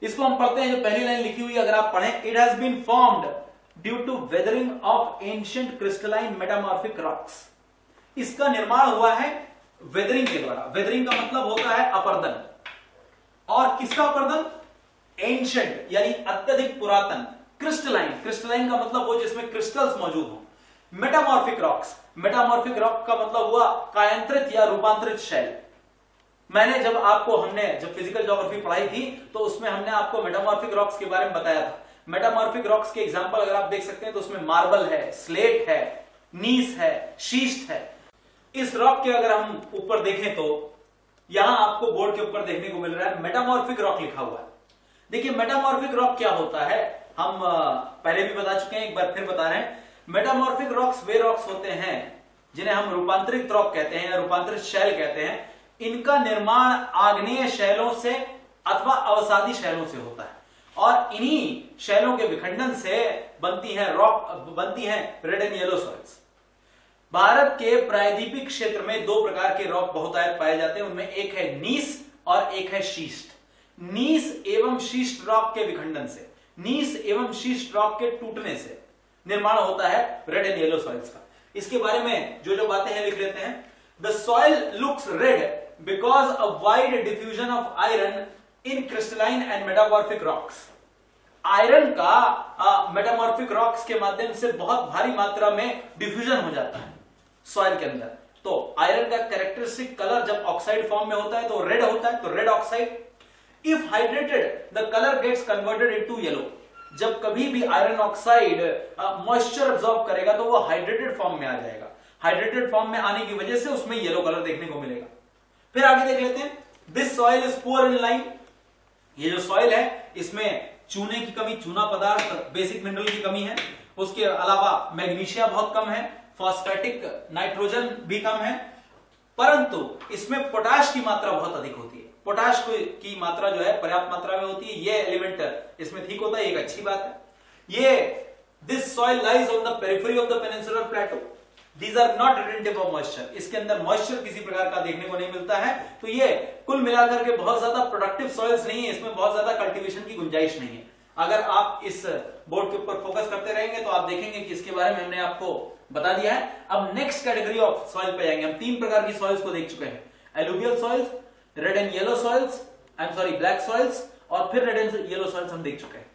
इसको हम पढ़ते हैं, जो पहली लाइन लिखी हुई अगर आप पढ़ें, it has been formed due to weathering of ancient crystalline metamorphic rocks. इसका निर्माण हुआ है वेदरिंग के द्वारा। वेदरिंग का मतलब होता है अपर्दन, और किसका अपर्दन, एंशिएंट यानी अत्यधिक पुरातन, क्रिस्टलाइन, क्रिस्टलाइन का मतलब वो जिसमें क्रिस्टल्स मौजूद हो, मेटामॉर्फिक रॉक्स, मेटामॉर्फिक रॉक का मतलब हुआ कायांतरित या रूपांतरित शैल। मैंने जब फिजिकल ज्योग्राफी पढ़ाई थी तो उसमें हमने आपको मेटामॉर्फिक रॉक्स के बारे में बताया था। मेटामॉर्फिक रॉक्स के एग्जांपल अगर आप देख सकते हैं तो उसमें मार्बल है, स्लेट है, नीस है, शीस्ट है। इस रॉक के अगर हम ऊपर देखें तो यहां आपको बोर्ड के ऊपर देखने को मिल रहा है मेटामॉर्फिक रॉक लिखा हुआ है। देखिए मेटामॉर्फिक रॉक क्या होता है, हम पहले भी बता चुके हैं, एक बार फिर बता रहे हैं। मेटामॉर्फिक रॉक्स वे रॉक्स होते हैं जिन्हें हम रूपांतरित रॉक कहते हैं या रूपांतरित शैल कहते हैं। इनका निर्माण आग्नेय शैलों से अथवा अवसादी शैलों से होता है, और इन्हीं शैलों के विखंडन से बनती हैं red and yellow soils. Bharat के प्रायद्वीपीय क्षेत्र में दो प्रकार के रॉक बहुतायत पाए जाते हैं, उनमें एक है नीस और एक है शीस्ट। नीस एवं शीस्ट रॉक के विखंडन से, नीस एवं शीस्ट रॉक के टूटने से निर्माण होता है रेड एंड येलो सॉइल्स का। इसके बारे में जो बातें हैं लिख लेते हैं। The soil looks red because a wide diffusion of iron in crystalline and metamorphic rocks. Iron का मेटामॉर्फिक रॉक्स के माध्यम से बहुत भारी मात्रा में डिफ्यूजन हो जाता है सॉइल के अंदर। तो आयरन का कैरेक्टरिस्टिक कलर जब ऑक्साइड फॉर्म में होता है तो रेड होता है, तो red oxide. If hydrated the colour gets converted into yellow. जब कभी भी आयरन ऑक्साइड मॉइस्चर अब्सॉर्ब करेगा तो वो हाइड्रेटेड फॉर्म में आ जाएगा। हाइड्रेटेड फॉर्म में आने की वजह से उसमें येलो कलर देखने को मिलेगा। फिर आगे देख लेते हैं, this soil is poor in lime. ये जो सॉइल है इसमें चूने की कमी, चूना पदार्थ, बेसिक मिनरल की कमी है। उसके अलावा मैग्नीशिया बहुत कम है, फॉस्फेटिक नाइट्रोजन भी कम है, परंतु इसमें पोटाश की मात्रा बहुत अधिक होती है। पोटाश की मात्रा जो है पर्याप्त मात्रा में होती है। ये एलिमेंट इसमें ठीक होता है, एक अच्छी बात है। ये this soil lies on the periphery of the peninsular plateau. These are not retentive of moisture. इसके अंदर मॉइस्चर किसी प्रकार का देखने को नहीं मिलता है। तो ये कुल मिलाकर के बहुत ज्यादा प्रोडक्टिव सॉइल्स नहीं है, इसमें बहुत ज्यादा कल्टीवेशन की गुंजाइश नहीं है। अगर आप इस बोर्ड के ऊपर फोकस करते रहेंगे तो आप देखेंगे कि इसके बारे में हमने आपको बता दिया है। अब नेक्स्ट कैटेगरी ऑफ सॉइल पे जाएंगे। हम तीन प्रकार की सॉइल्स को देख चुके हैं, alluvial soils, red and yellow soils, black soils, और फिर रेड एंड येलो सॉइल्स हम देख चुके हैं।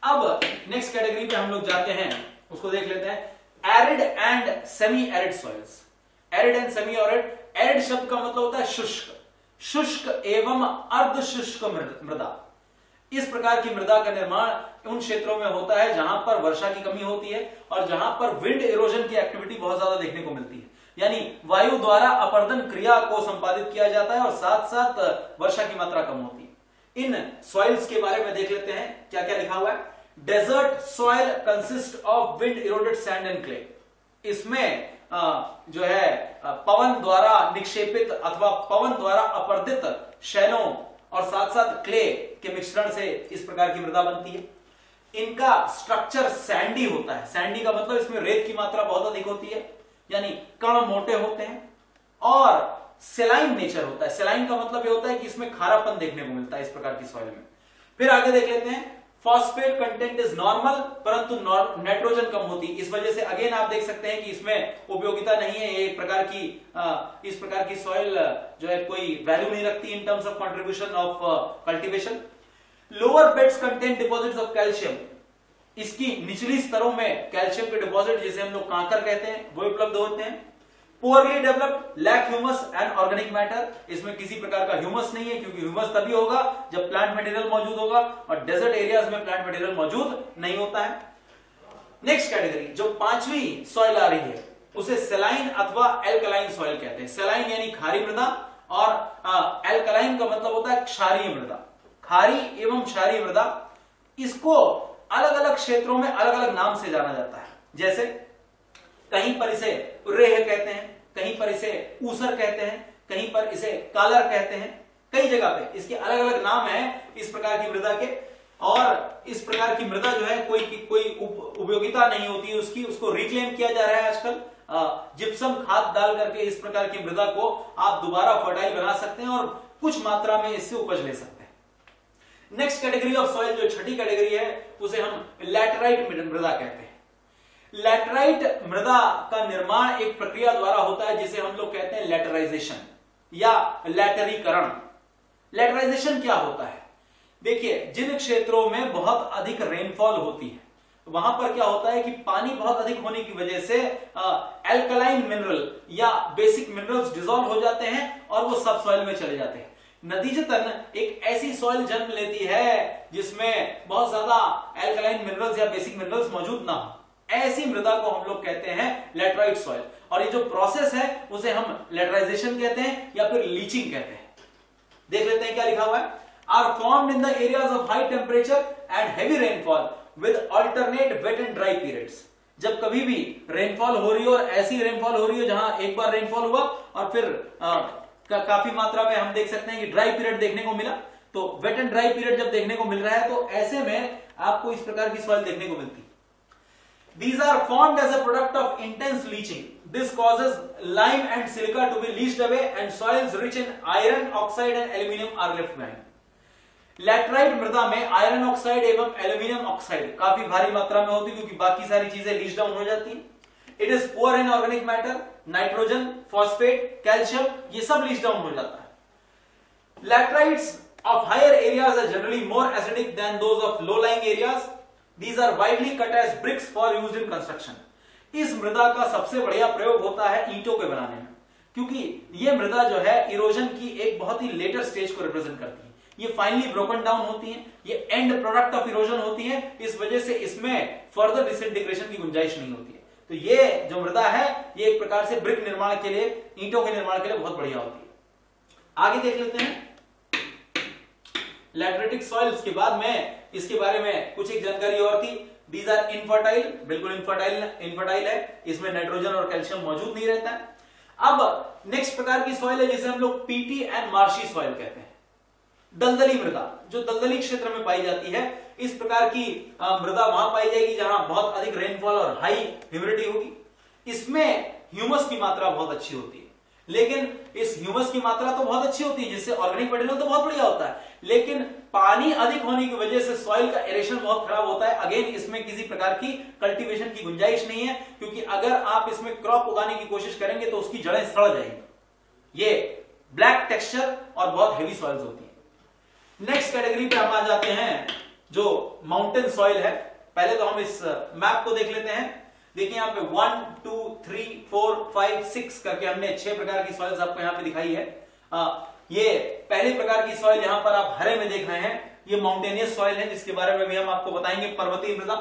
अब नेक्स्ट कैटेगरी पे हम लोग जाते हैं, उसको देख लेते हैं, arid and semi arid soils. Arid and semi arid, arid शब्द का मतलब होता है शुष्क, शुष्क एवं अर्ध शुष्क मृदा। इस प्रकार की मृदा का निर्माण उन क्षेत्रों में होता है जहां पर वर्षा की कमी होती है और जहां पर विंड इरोजन की एक्टिविटी बहुत ज्यादा देखने को मिलती है, यानी वायु द्वारा अपर्दन क्रिया को संपादित किया जाता है और साथ साथ वर्षा की मात्रा कम होती है। इन सॉइल्स के बारे में देख लेते हैं क्या क्या लिखा हुआ है। Desert soil consist of wind eroded sand and clay. इसमें जो है पवन द्वारा निक्षेपित अथवा पवन द्वारा अपर्दित शैलों और साथ साथ क्ले के मिश्रण से इस प्रकार की मृदा बनती है। इनका स्ट्रक्चर सैंडी होता है। सैंडी का मतलब इसमें रेत की मात्रा बहुत अधिक होती है, यानी कण मोटे होते हैं और सेलाइन नेचर होता है। सेलाइन का मतलब यह होता है कि इसमें खारापन देखने को मिलता है इस प्रकार की सॉइल में। फिर आगे देख लेते हैं, फॉस्फेट कंटेंट इज नॉर्मल परंतु नाइट्रोजन कम होती है। इस वजह से अगेन आप देख सकते हैं कि इसमें उपयोगिता नहीं है। एक प्रकार की इस प्रकार की सॉइल जो है कोई वैल्यू नहीं रखती in terms of contribution of cultivation. Lower beds content deposits of calcium. इसकी निचली स्तरों में कैल्शियम के डिपॉजिट, जिसे हम लोग कांकर कहते हैं, वो उपलब्ध होते हैं। Poorly developed, lack humus and organic matter. इसमें किसी प्रकार का ह्यूमस नहीं है, क्योंकि ह्यूमस तभी होगा जब प्लांट मटेरियल मौजूद होगा और डेजर्ट एरियाज में प्लांट मटेरियल मौजूद नहीं होता है। नेक्स्ट कैटेगरी, जो पांचवी सॉइल आ रही है, उसे सेलाइन अथवा एल्कलाइन सॉइल कहते हैं। सेलाइन यानी खारी मृदा और एल्कलाइन का मतलब होता है क्षारीय मृदा। खारी एवं क्षारीय मृदा, इसको अलग अलग क्षेत्रों में अलग अलग नाम से जाना जाता है। जैसे कहीं पर इसे रेह कहते हैं, कहीं पर इसे ऊसर कहते हैं, कहीं पर इसे कालर कहते हैं। कई जगह पे इसके अलग अलग नाम हैं इस प्रकार की मृदा के। और इस प्रकार की मृदा जो है कोई उपयोगिता नहीं होती है उसकी, उसको रिक्लेम किया जा रहा है आजकल। जिप्सम खाद डाल करके इस प्रकार की मृदा को आप दोबारा फर्टाइल बना सकते हैं और कुछ मात्रा में इससे उपज ले सकते हैं। नेक्स्ट कैटेगरी ऑफ सॉइल, जो छठी कैटेगरी है, उसे हम लैटराइट मृदा कहते हैं। लैटराइट मृदा का निर्माण एक प्रक्रिया द्वारा होता है जिसे हम लोग कहते हैं लैटराइजेशन या लैटरीकरण। लैटराइजेशन क्या होता है? देखिए, जिन क्षेत्रों में बहुत अधिक रेनफॉल होती है वहां पर क्या होता है कि पानी बहुत अधिक होने की वजह से एल्कलाइन मिनरल या बेसिक मिनरल्स डिसॉल्व हो जाते हैं और वो सब सॉइल में चले जाते हैं। नतीजतन एक ऐसी सॉइल जन्म लेती है जिसमें बहुत ज्यादा एल्कलाइन मिनरल्स या बेसिक मिनरल्स मौजूद ना हो। ऐसी मृदा को हम लोग कहते हैं लैटराइट सॉइल। और ये जो प्रोसेस है उसे हम लैटराइजेशन कहते हैं या फिर लीचिंग कहते हैं। देख लेते हैं क्या लिखा हुआ है। Are formed in the areas of high temperature and heavy rainfall with alternate wet and dry periods. जब कभी भी रेनफॉल हो रही हो और ऐसी रेनफॉल हो रही हो जहां एक बार रेनफॉल हुआ और फिर काफी मात्रा में हम देख सकते हैं कि ड्राई पीरियड देखने को मिला, तो वेट एंड ड्राई पीरियड जब देखने को मिल रहा है तो ऐसे में आपको इस प्रकार की सॉइल देखने को मिलती है। These are formed as a product of intense leaching. This causes lime and silica to be leached away and soils rich in iron oxide and aluminium are left behind. Laterite मृदा में iron oxide एवं aluminium oxide काफी भारी मात्रा में होती है क्योंकि बाकी सारी चीजें लीच डाउन हो जाती हैं। It is poor in organic matter, nitrogen, phosphate, calcium, ये सब लीच डाउन हो जाता है। लैटराइट्स of higher areas are generally more acidic than those of low-lying areas. These are widely cut as bricks for used in construction. इस मृदा का सबसे बढ़िया प्रयोग होता है ईंटों के बनाने में, क्योंकि ये मृदा जो है इरोजन की एक बहुत ही लेटर स्टेज को रिप्रेजेंट करती है। ये फाइनली ब्रोकन डाउन होती है, ये एंड प्रोडक्ट ऑफ इरोजन होती है, इस वजह से इसमें फर्दर डिसइंटीग्रेशन की गुंजाइश नहीं होती है। तो ये जो मृदा है ये एक प्रकार से ब्रिक निर्माण के लिए, ईंटों के निर्माण के लिए बहुत बढ़िया होती है। आगे देख लेते हैं लैटरेटिक सॉइल्स के बाद में इसके बारे में कुछ एक जानकारी और थी। दीज आर इनफर्टाइल, बिल्कुल इनफर्टाइल है, इसमें नाइट्रोजन और कैल्शियम मौजूद नहीं रहता है। अब नेक्स्ट प्रकार की सॉइल है जिसे हम लोग पीटी एंड मार्शी सॉइल कहते हैं। दलदली मृदा जो दलदली क्षेत्र में पाई जाती है, इस प्रकार की मृदा वहां पाई जाएगी जहां बहुत अधिक रेनफॉल और हाई ह्यूमिडिटी होगी। इसमें ह्यूमस की मात्रा बहुत अच्छी होती है, लेकिन इस ह्यूमस की मात्रा तो बहुत अच्छी होती है जिससे ऑर्गेनिक मटेरियल तो बहुत बढ़िया होता है, लेकिन पानी अधिक होने की वजह से सॉइल का एरेशन बहुत खराब होता है। अगेन इसमें किसी प्रकार की कल्टीवेशन की गुंजाइश नहीं है, क्योंकि अगर आप इसमें क्रॉप उगाने की कोशिश करेंगे तो उसकी जड़ें सड़ जाएंगी। ये ब्लैक टेक्सचर और बहुत हेवी सॉइल्स होती है। नेक्स्ट कैटेगरी पे हम आ जाते हैं जो माउंटेन सॉइल है। पहले तो हम इस मैप को देख लेते हैं। देखिए यहाँ पे 1 2 3 4 5 6 करके हमने 6 प्रकार की सॉइल्स आपको यहाँ पे दिखाई है। ये पहले प्रकार की सॉइल यहां पर आप हरे में देख रहे हैं, ये माउंटेनियस सॉइल है जिसके बारे में भी हम आपको बताएंगे, पर्वतीय मृदा।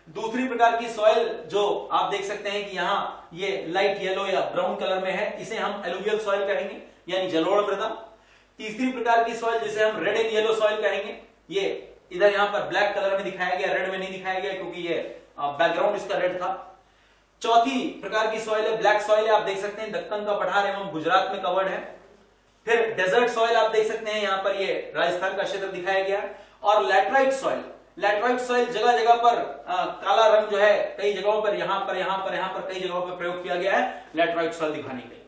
दूसरी प्रकार की सॉइल जो आप देख सकते हैं कि यहाँ ये लाइट येलो या ब्राउन कलर में है, इसे हम एलुवियल सॉइल कहेंगे यानी जलोढ़ मृदा। तीसरी प्रकार की सॉइल जिसे हम रेड एंड येलो सॉइल कहेंगे, ये इधर यहाँ पर ब्लैक कलर में दिखाया गया, रेड में नहीं दिखाया गया क्योंकि ये बैकग्राउंड इसका रेड था। चौथी प्रकार की सॉइल है ब्लैक सॉइल है, आप देख सकते हैं दक्कन का पठार एवं गुजरात में कवर्ड है। फिर डेजर्ट सॉइल आप देख सकते हैं, यहां पर ये राजस्थान का क्षेत्र दिखाया गया है। और लैटराइट सॉइल, लैटराइट सॉइल जगह जगह पर काला रंग जो है कई जगहों पर यहां पर कई जगहों पर प्रयोग किया गया है लैटराइट सॉइल दिखाने के लिए।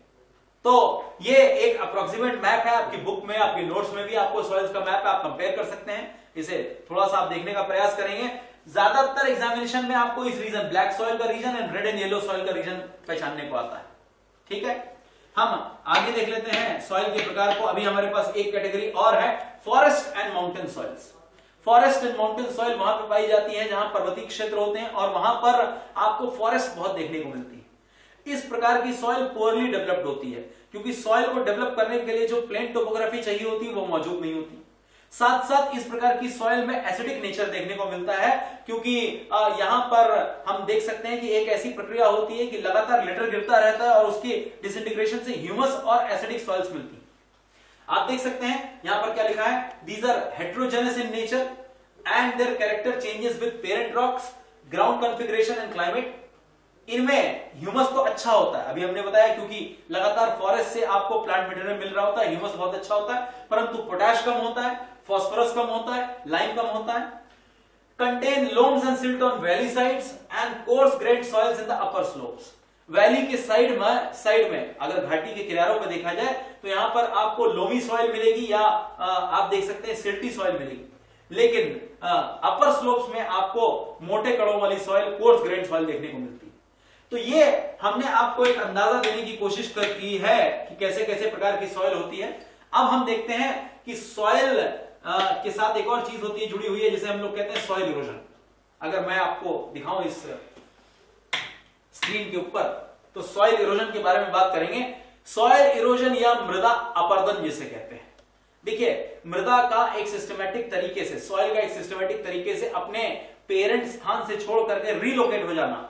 तो ये एक अप्रोक्सीमेट मैप है, आपकी बुक में आपके नोट्स में भी आपको सॉइल्स का मैप आप कंपेयर कर सकते हैं, इसे थोड़ा सा आप देखने का प्रयास करेंगे। ज्यादातर एग्जामिनेशन में आपको इस रीजन ब्लैक सॉइल का region and red and yellow soil का रीजन पहचानने को आता है। ठीक है, हम आगे देख लेते हैं सॉइल के प्रकार को। अभी हमारे पास एक कैटेगरी और है, forest and mountain soils. Forest and mountain soil वहां पर पाई जाती है जहां पर्वतीय क्षेत्र होते हैं और वहां पर आपको फॉरेस्ट बहुत देखने को मिलती है। इस प्रकार की सॉइल पुअरली डेवलप्ड होती है क्योंकि सॉइल को डेवलप करने के लिए जो प्लेन टोपोग्राफी चाहिए होती है वो मौजूद नहीं होती। साथ साथ इस प्रकार की सॉइल में एसिडिक नेचर देखने को मिलता है क्योंकि यहां पर हम देख सकते हैं कि एक ऐसी प्रक्रिया होती है कि लगातार लिटर गिरता रहता है और उसकी डिसइंटीग्रेशन से ह्यूमस और एसिडिक सॉइल्स मिलती है। आप देख सकते हैं यहां पर क्या लिखा है, these are heterogeneous in nature and their character changes with parent rocks, ground configuration and climate. इनमें ह्यूमस तो अच्छा होता है, अभी हमने बताया क्योंकि लगातार फॉरेस्ट से आपको प्लांट मटेरियल मिल रहा होता है, ह्यूमस बहुत अच्छा होता है, परंतु पोटैश कम होता है, फॉस्फोरस कम होता है, लाइम कम होता है। Contain loams and silt on valley sides and coarse grained soils in the upper slopes. Valley के साइड में अगर घाटी के किनारों पर देखा जाए तो यहां पर आपको लोमी सॉइल मिलेगी या आप देख सकते हैं सिल्टी सॉइल मिलेगी, लेकिन अपर स्लोप्स में आपको मोटे कणों वाली सॉइल, कोर्स ग्रेन्ड सॉइल देखने को मिलती है। तो ये हमने आपको एक अंदाजा देने की कोशिश की है कि कैसे कैसे प्रकार की सॉइल होती है। अब हम देखते हैं कि सॉइल के साथ एक और चीज होती है, जुड़ी हुई है, जिसे हम लोग कहते हैं सॉइल इरोजन। अगर मैं आपको दिखाऊं इस स्क्रीन के ऊपर तो सॉइल इरोजन के बारे में बात करेंगे। सॉइल इरोजन या मृदा अपरदन जिसे कहते हैं। देखिए, मृदा का एक सिस्टमैटिक तरीके से, सॉइल का एक सिस्टमैटिक तरीके से अपने पेरेंट स्थान से छोड़ करके रीलोकेट हो जाना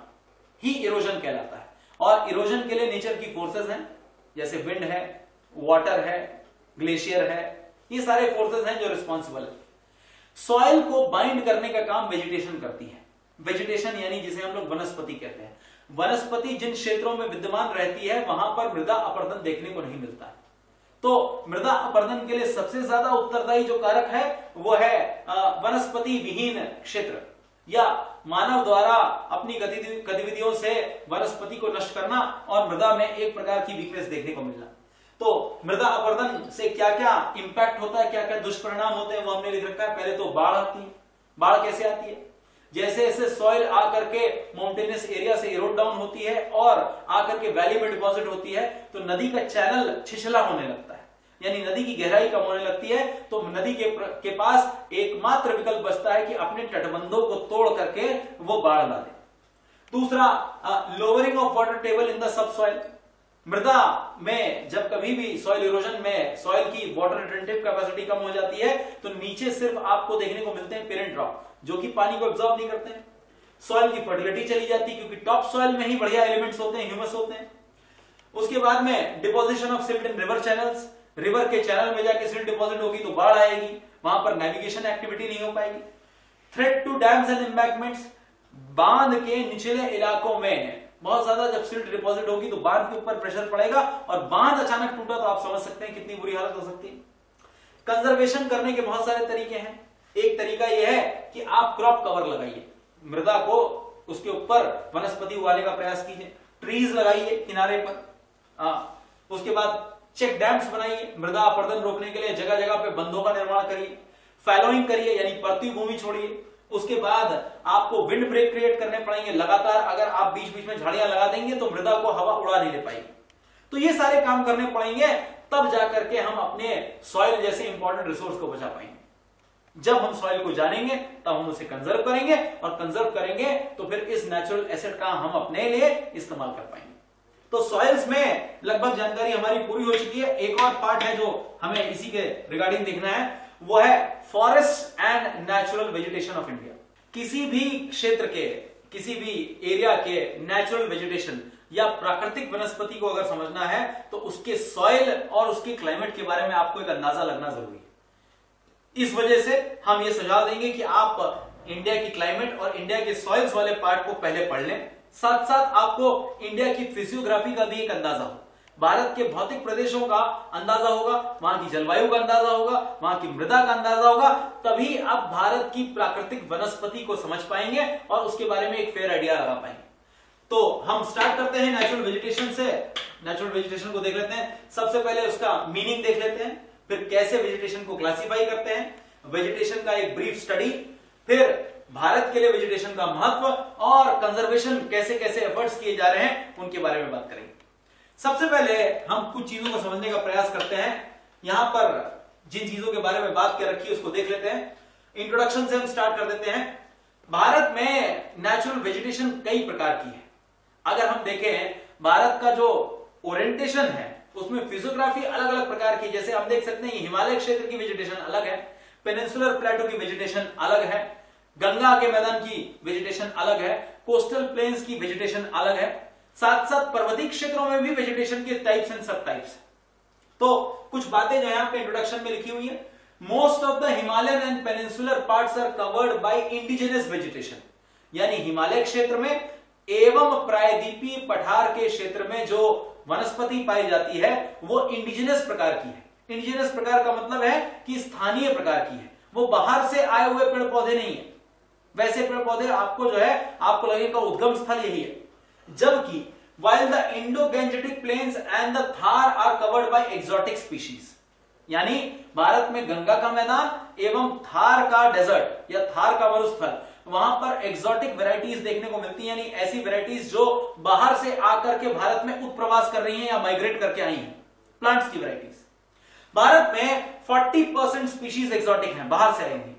ही इरोजन कहलाता है। और इरोजन के लिए नेचर की फोर्सेस हैं, जैसे विंड है, वाटर है, ग्लेशियर है, ये सारे फोर्सेस हैं जो रिस्पॉन्सिबल है। सॉइल को बाइंड करने का काम वेजिटेशन करती है। वेजिटेशन यानी जिसे हम लोग वनस्पति कहते हैं। वनस्पति जिन क्षेत्रों में विद्यमान रहती है वहां पर मृदा अपरदन देखने को नहीं मिलता है। तो मृदा अपरदन के लिए सबसे ज्यादा उत्तरदायी जो कारक है वो है वनस्पति विहीन क्षेत्र या मानव द्वारा अपनी गतिविधियों से वनस्पति को नष्ट करना और मृदा में एक प्रकार की वीकनेस देखने को मिलना। तो मृदा अपरदन से क्या क्या इंपैक्ट होता है, क्या क्या दुष्परिणाम होते हैं वो हमने लिख रखा है। पहले तो बाढ़ आती है। बाढ़ कैसे आती है? जैसे जैसे सॉइल आकर के माउंटेनियस एरिया से इरोड डाउन होती है और आकर के वैली में डिपॉजिट होती है तो नदी का चैनल छिछला होने लगता है, यानी नदी की गहराई कम होने लगती है। तो नदी के पास एकमात्र विकल्प बचता है कि अपने तटबंधों को तोड़ करके वो बाढ़ ला दे। दूसरा, lowering of water table in the subsoil. मृदा में जब कभी भी सॉइल इरोजन में सॉइल की वाटर रिटेंटिव कैपेसिटी कम हो जाती है तो नीचे सिर्फ आपको देखने को मिलते हैं पेरेंट रॉक जो कि पानी को एब्जॉर्ब नहीं करते हैं। सॉइल की फर्टिलिटी चली जाती है क्योंकि टॉप सॉइल में ही बढ़िया एलिमेंट्स होते हैं, ह्यूमस होते हैं। उसके बाद में deposition of silt in river channels. River के चैनल में जाके सिल्ट डिपॉजिट होगी तो बाढ़ आएगी, वहां पर नेविगेशन एक्टिविटी नहीं हो पाएगी। Threat to dams and embankments. बांध के निचले इलाकों में बहुत ज्यादा जब सिल्ट डिपॉजिट होगी तो बांध के ऊपर प्रेशर पड़ेगा और बांध अचानक टूटा तो आप समझ सकते हैं कितनी बुरी हालत हो सकती है। कंजर्वेशन करने के बहुत सारे तरीके हैं। एक तरीका यह है कि आप क्रॉप कवर लगाइए, मृदा को उसके ऊपर वनस्पति उगाने का प्रयास कीजिए, ट्रीज लगाइए किनारे पर। उसके बाद चेक डैम्स बनाइए, मृदा अपरदन रोकने के लिए जगह जगह पे बंधों का निर्माण करिए। फैलोइंग करिए यानी परती भूमि छोड़िए। उसके बाद आपको विंड ब्रेक क्रिएट करने पड़ेंगे। लगातार अगर आप बीच बीच में झाड़ियां लगा देंगे तो मृदा को हवा उड़ा नहीं ले पाएगी। तो ये सारे काम करने पड़ेंगे, तब जाकर के हम अपने सॉइल जैसे इंपॉर्टेंट रिसोर्स को बचा पाएंगे। जब हम सॉइल को जानेंगे तब हम उसे कंजर्व करेंगे, और कंजर्व करेंगे तो फिर इस नेचुरल एसिड का हम अपने लिए इस्तेमाल कर पाएंगे। तो सॉइल्स में लगभग जानकारी हमारी पूरी हो चुकी है। एक और पार्ट है जो हमें इसी के रिगार्डिंग देखना है, वो है forest and natural vegetation of India. किसी भी क्षेत्र के, किसी भी एरिया के नेचुरल वेजिटेशन या प्राकृतिक वनस्पति को अगर समझना है तो उसके सॉइल और उसके क्लाइमेट के बारे में आपको एक अंदाजा लगना जरूरी है। इस वजह से हम ये सुझाव देंगे कि आप इंडिया की क्लाइमेट और इंडिया के सॉइल्स वाले पार्ट को पहले पढ़ लें, साथ साथ आपको इंडिया की फिजियोग्राफी का भी एक अंदाजा हो, भारत के भौतिक प्रदेशों का अंदाजा होगा, वहां की जलवायु का अंदाजा होगा, वहां की मृदा का अंदाजा होगा, तभी आप भारत की प्राकृतिक वनस्पति को समझ पाएंगे और उसके बारे में एक फेयर आइडिया लगा पाएंगे। तो हम स्टार्ट करते हैं नेचुरल वेजिटेशन से। नेचुरल वेजिटेशन को देख लेते हैं। सबसे पहले उसका मीनिंग देख लेते हैं, फिर कैसे वेजिटेशन को क्लासिफाई करते हैं, वेजिटेशन का एक ब्रीफ स्टडी, फिर भारत के लिए वेजिटेशन का महत्व और कंजर्वेशन कैसे कैसे एफर्ट्स किए जा रहे हैं उनके बारे में बात करेंगे। सबसे पहले हम कुछ चीजों को समझने का प्रयास करते हैं। यहां पर जिन चीजों के बारे में बात कर रखी है उसको देख लेते हैं। इंट्रोडक्शन से हम स्टार्ट कर देते हैं। भारत में नेचुरल वेजिटेशन कई प्रकार की है। अगर हम देखें भारत का जो ओरिएंटेशन है उसमें फिजियोग्राफी अलग अलग प्रकार की, जैसे हम देख सकते हैं हिमालय क्षेत्र की वेजिटेशन अलग है, पेनिनसुलर प्लेटो की वेजिटेशन अलग है, गंगा के मैदान की वेजिटेशन अलग है, कोस्टल प्लेन्स की वेजिटेशन अलग है, साथ साथ पर्वतीय क्षेत्रों में भी वेजिटेशन के टाइप्स एंड सब टाइप्स। तो कुछ बातें जो यहां पे इंट्रोडक्शन में लिखी हुई है। Most of the Himalayan and peninsular parts are covered by indigenous vegetation, यानी हिमालय क्षेत्र में एवं प्रायद्वीपीय पठार के क्षेत्र में जो वनस्पति पाई जाती है वो इंडिजिनस प्रकार की है। इंडिजिनस प्रकार का मतलब है कि स्थानीय प्रकार की है, वो बाहर से आए हुए पेड़ पौधे नहीं है। वैसे पेड़ पौधे आपको जो है आपको लगेगा उद्गम स्थल यही है। जबकि while the Indo-Gangetic plains and the Thar are covered by exotic species, यानी भारत में गंगा का मैदान एवं थार का डेजर्ट या थार का मरुस्थल, वहां पर एक्सोटिक वैरायटीज देखने को मिलती हैं, यानी ऐसी वैरायटीज जो बाहर से आकर के भारत में उत्प्रवास कर रही हैं या माइग्रेट करके आई हैं, प्लांट्स की वैरायटीज। भारत में 40% स्पीशीज एक्सोटिक हैं, बाहर से आई हैं।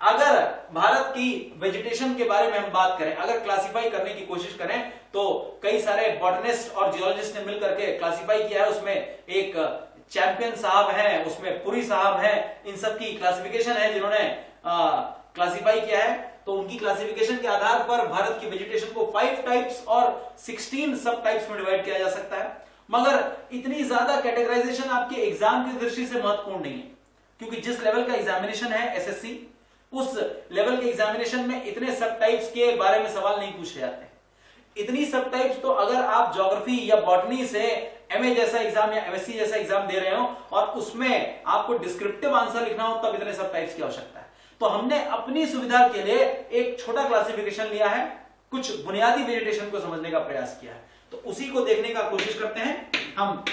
अगर भारत की वेजिटेशन के बारे में हम बात करें, अगर क्लासिफाई करने की कोशिश करें तो कई सारे बॉटनिस्ट और जियोलॉजिस्ट ने मिलकर के क्लासिफाई किया है। उसमें एक चैंपियन साहब हैं, उसमें पुरी साहब हैं, इन सब की क्लासिफिकेशन है जिन्होंने क्लासिफाई किया है। तो उनकी क्लासिफिकेशन के आधार पर भारत की वेजिटेशन को 5 टाइप्स और 16 सब टाइप्स में डिवाइड किया जा सकता है। मगर इतनी ज्यादा कैटेगराइजेशन आपके एग्जाम की दृष्टि से महत्वपूर्ण नहीं है, क्योंकि जिस लेवल का एग्जामिनेशन है एसएससी, उस लेवल के एग्जामिनेशन में इतने सब टाइप्स के बारे में सवाल नहीं पूछे जाते हैं। इतनी सब टाइप्स तो अगर आप ज्योग्राफी या बॉटनी से एमए जैसा एग्जाम या एमएससी जैसा एग्जाम दे रहे हो और उसमें आपको डिस्क्रिप्टिव आंसर लिखना हो, तब इतने सब टाइप्स की आवश्यकता है। तो हमने अपनी सुविधा के लिए एक छोटा क्लासिफिकेशन लिया है, कुछ बुनियादी वेजिटेशन को समझने का प्रयास किया है, तो उसी को देखने का कोशिश करते हैं। हम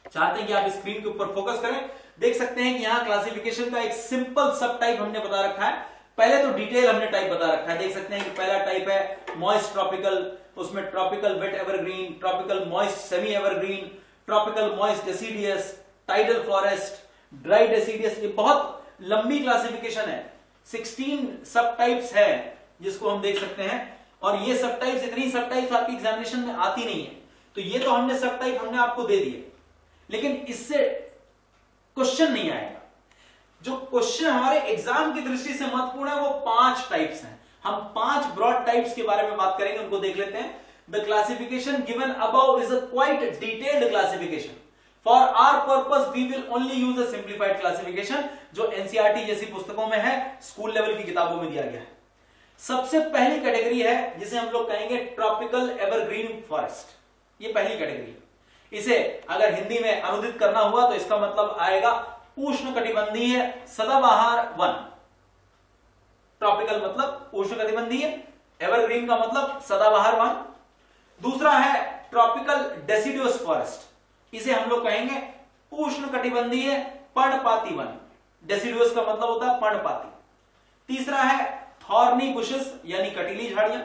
चाहते हैं कि आप स्क्रीन के ऊपर फोकस करें। देख सकते हैं कि यहां क्लासिफिकेशन का एक सिंपल सब टाइप हमने बता रखा है। पहले तो डिटेल हमने टाइप बता रखा है। देख सकते हैं कि पहला टाइप है मॉइस्ट ट्रॉपिकल, उसमें tropical wet evergreen, tropical moist semi evergreen, tropical moist deciduous, tidal forest, dry deciduous. ये बहुत लंबी क्लासिफिकेशन है, 16 सब टाइप्स है जिसको हम देख सकते हैं। और ये सब टाइप्स, इतनी सब टाइप्स आपकी एग्जामिनेशन में आती नहीं है, तो ये तो हमने सब टाइप हमने आपको दे दिए, लेकिन इससे क्वेश्चन नहीं आएगा। जो क्वेश्चन हमारे एग्जाम की दृष्टि से महत्वपूर्ण है वो 5 टाइप्स हैं। हम 5 ब्रॉड टाइप्स के बारे में बात करेंगे, उनको देख लेते हैं। The classification given above is a quite detailed classification. For our purpose we will only use a simplified classification, जो एनसीईआरटी जैसी पुस्तकों में है, स्कूल लेवल की किताबों में दिया गया है। सबसे पहली कैटेगरी है जिसे हम लोग कहेंगे ट्रॉपिकल एवरग्रीन फॉरेस्ट। ये पहली कैटेगरी है। इसे अगर हिंदी में अनुदित करना हुआ तो इसका मतलब आएगा उष्णकटिबंधीय सदाबहार वन। ट्रॉपिकल मतलब उष्णकटिबंधीय, एवरग्रीन का मतलब सदाबहार वन। दूसरा है ट्रॉपिकल डेसिडियस फॉरेस्ट, इसे हम लोग कहेंगे उष्णकटिबंधीय पर्णपाती वन। डेसिडियस का मतलब होता है पर्णपाती। तीसरा है थॉर्नी बुशेस यानी कटीली झाड़ियां।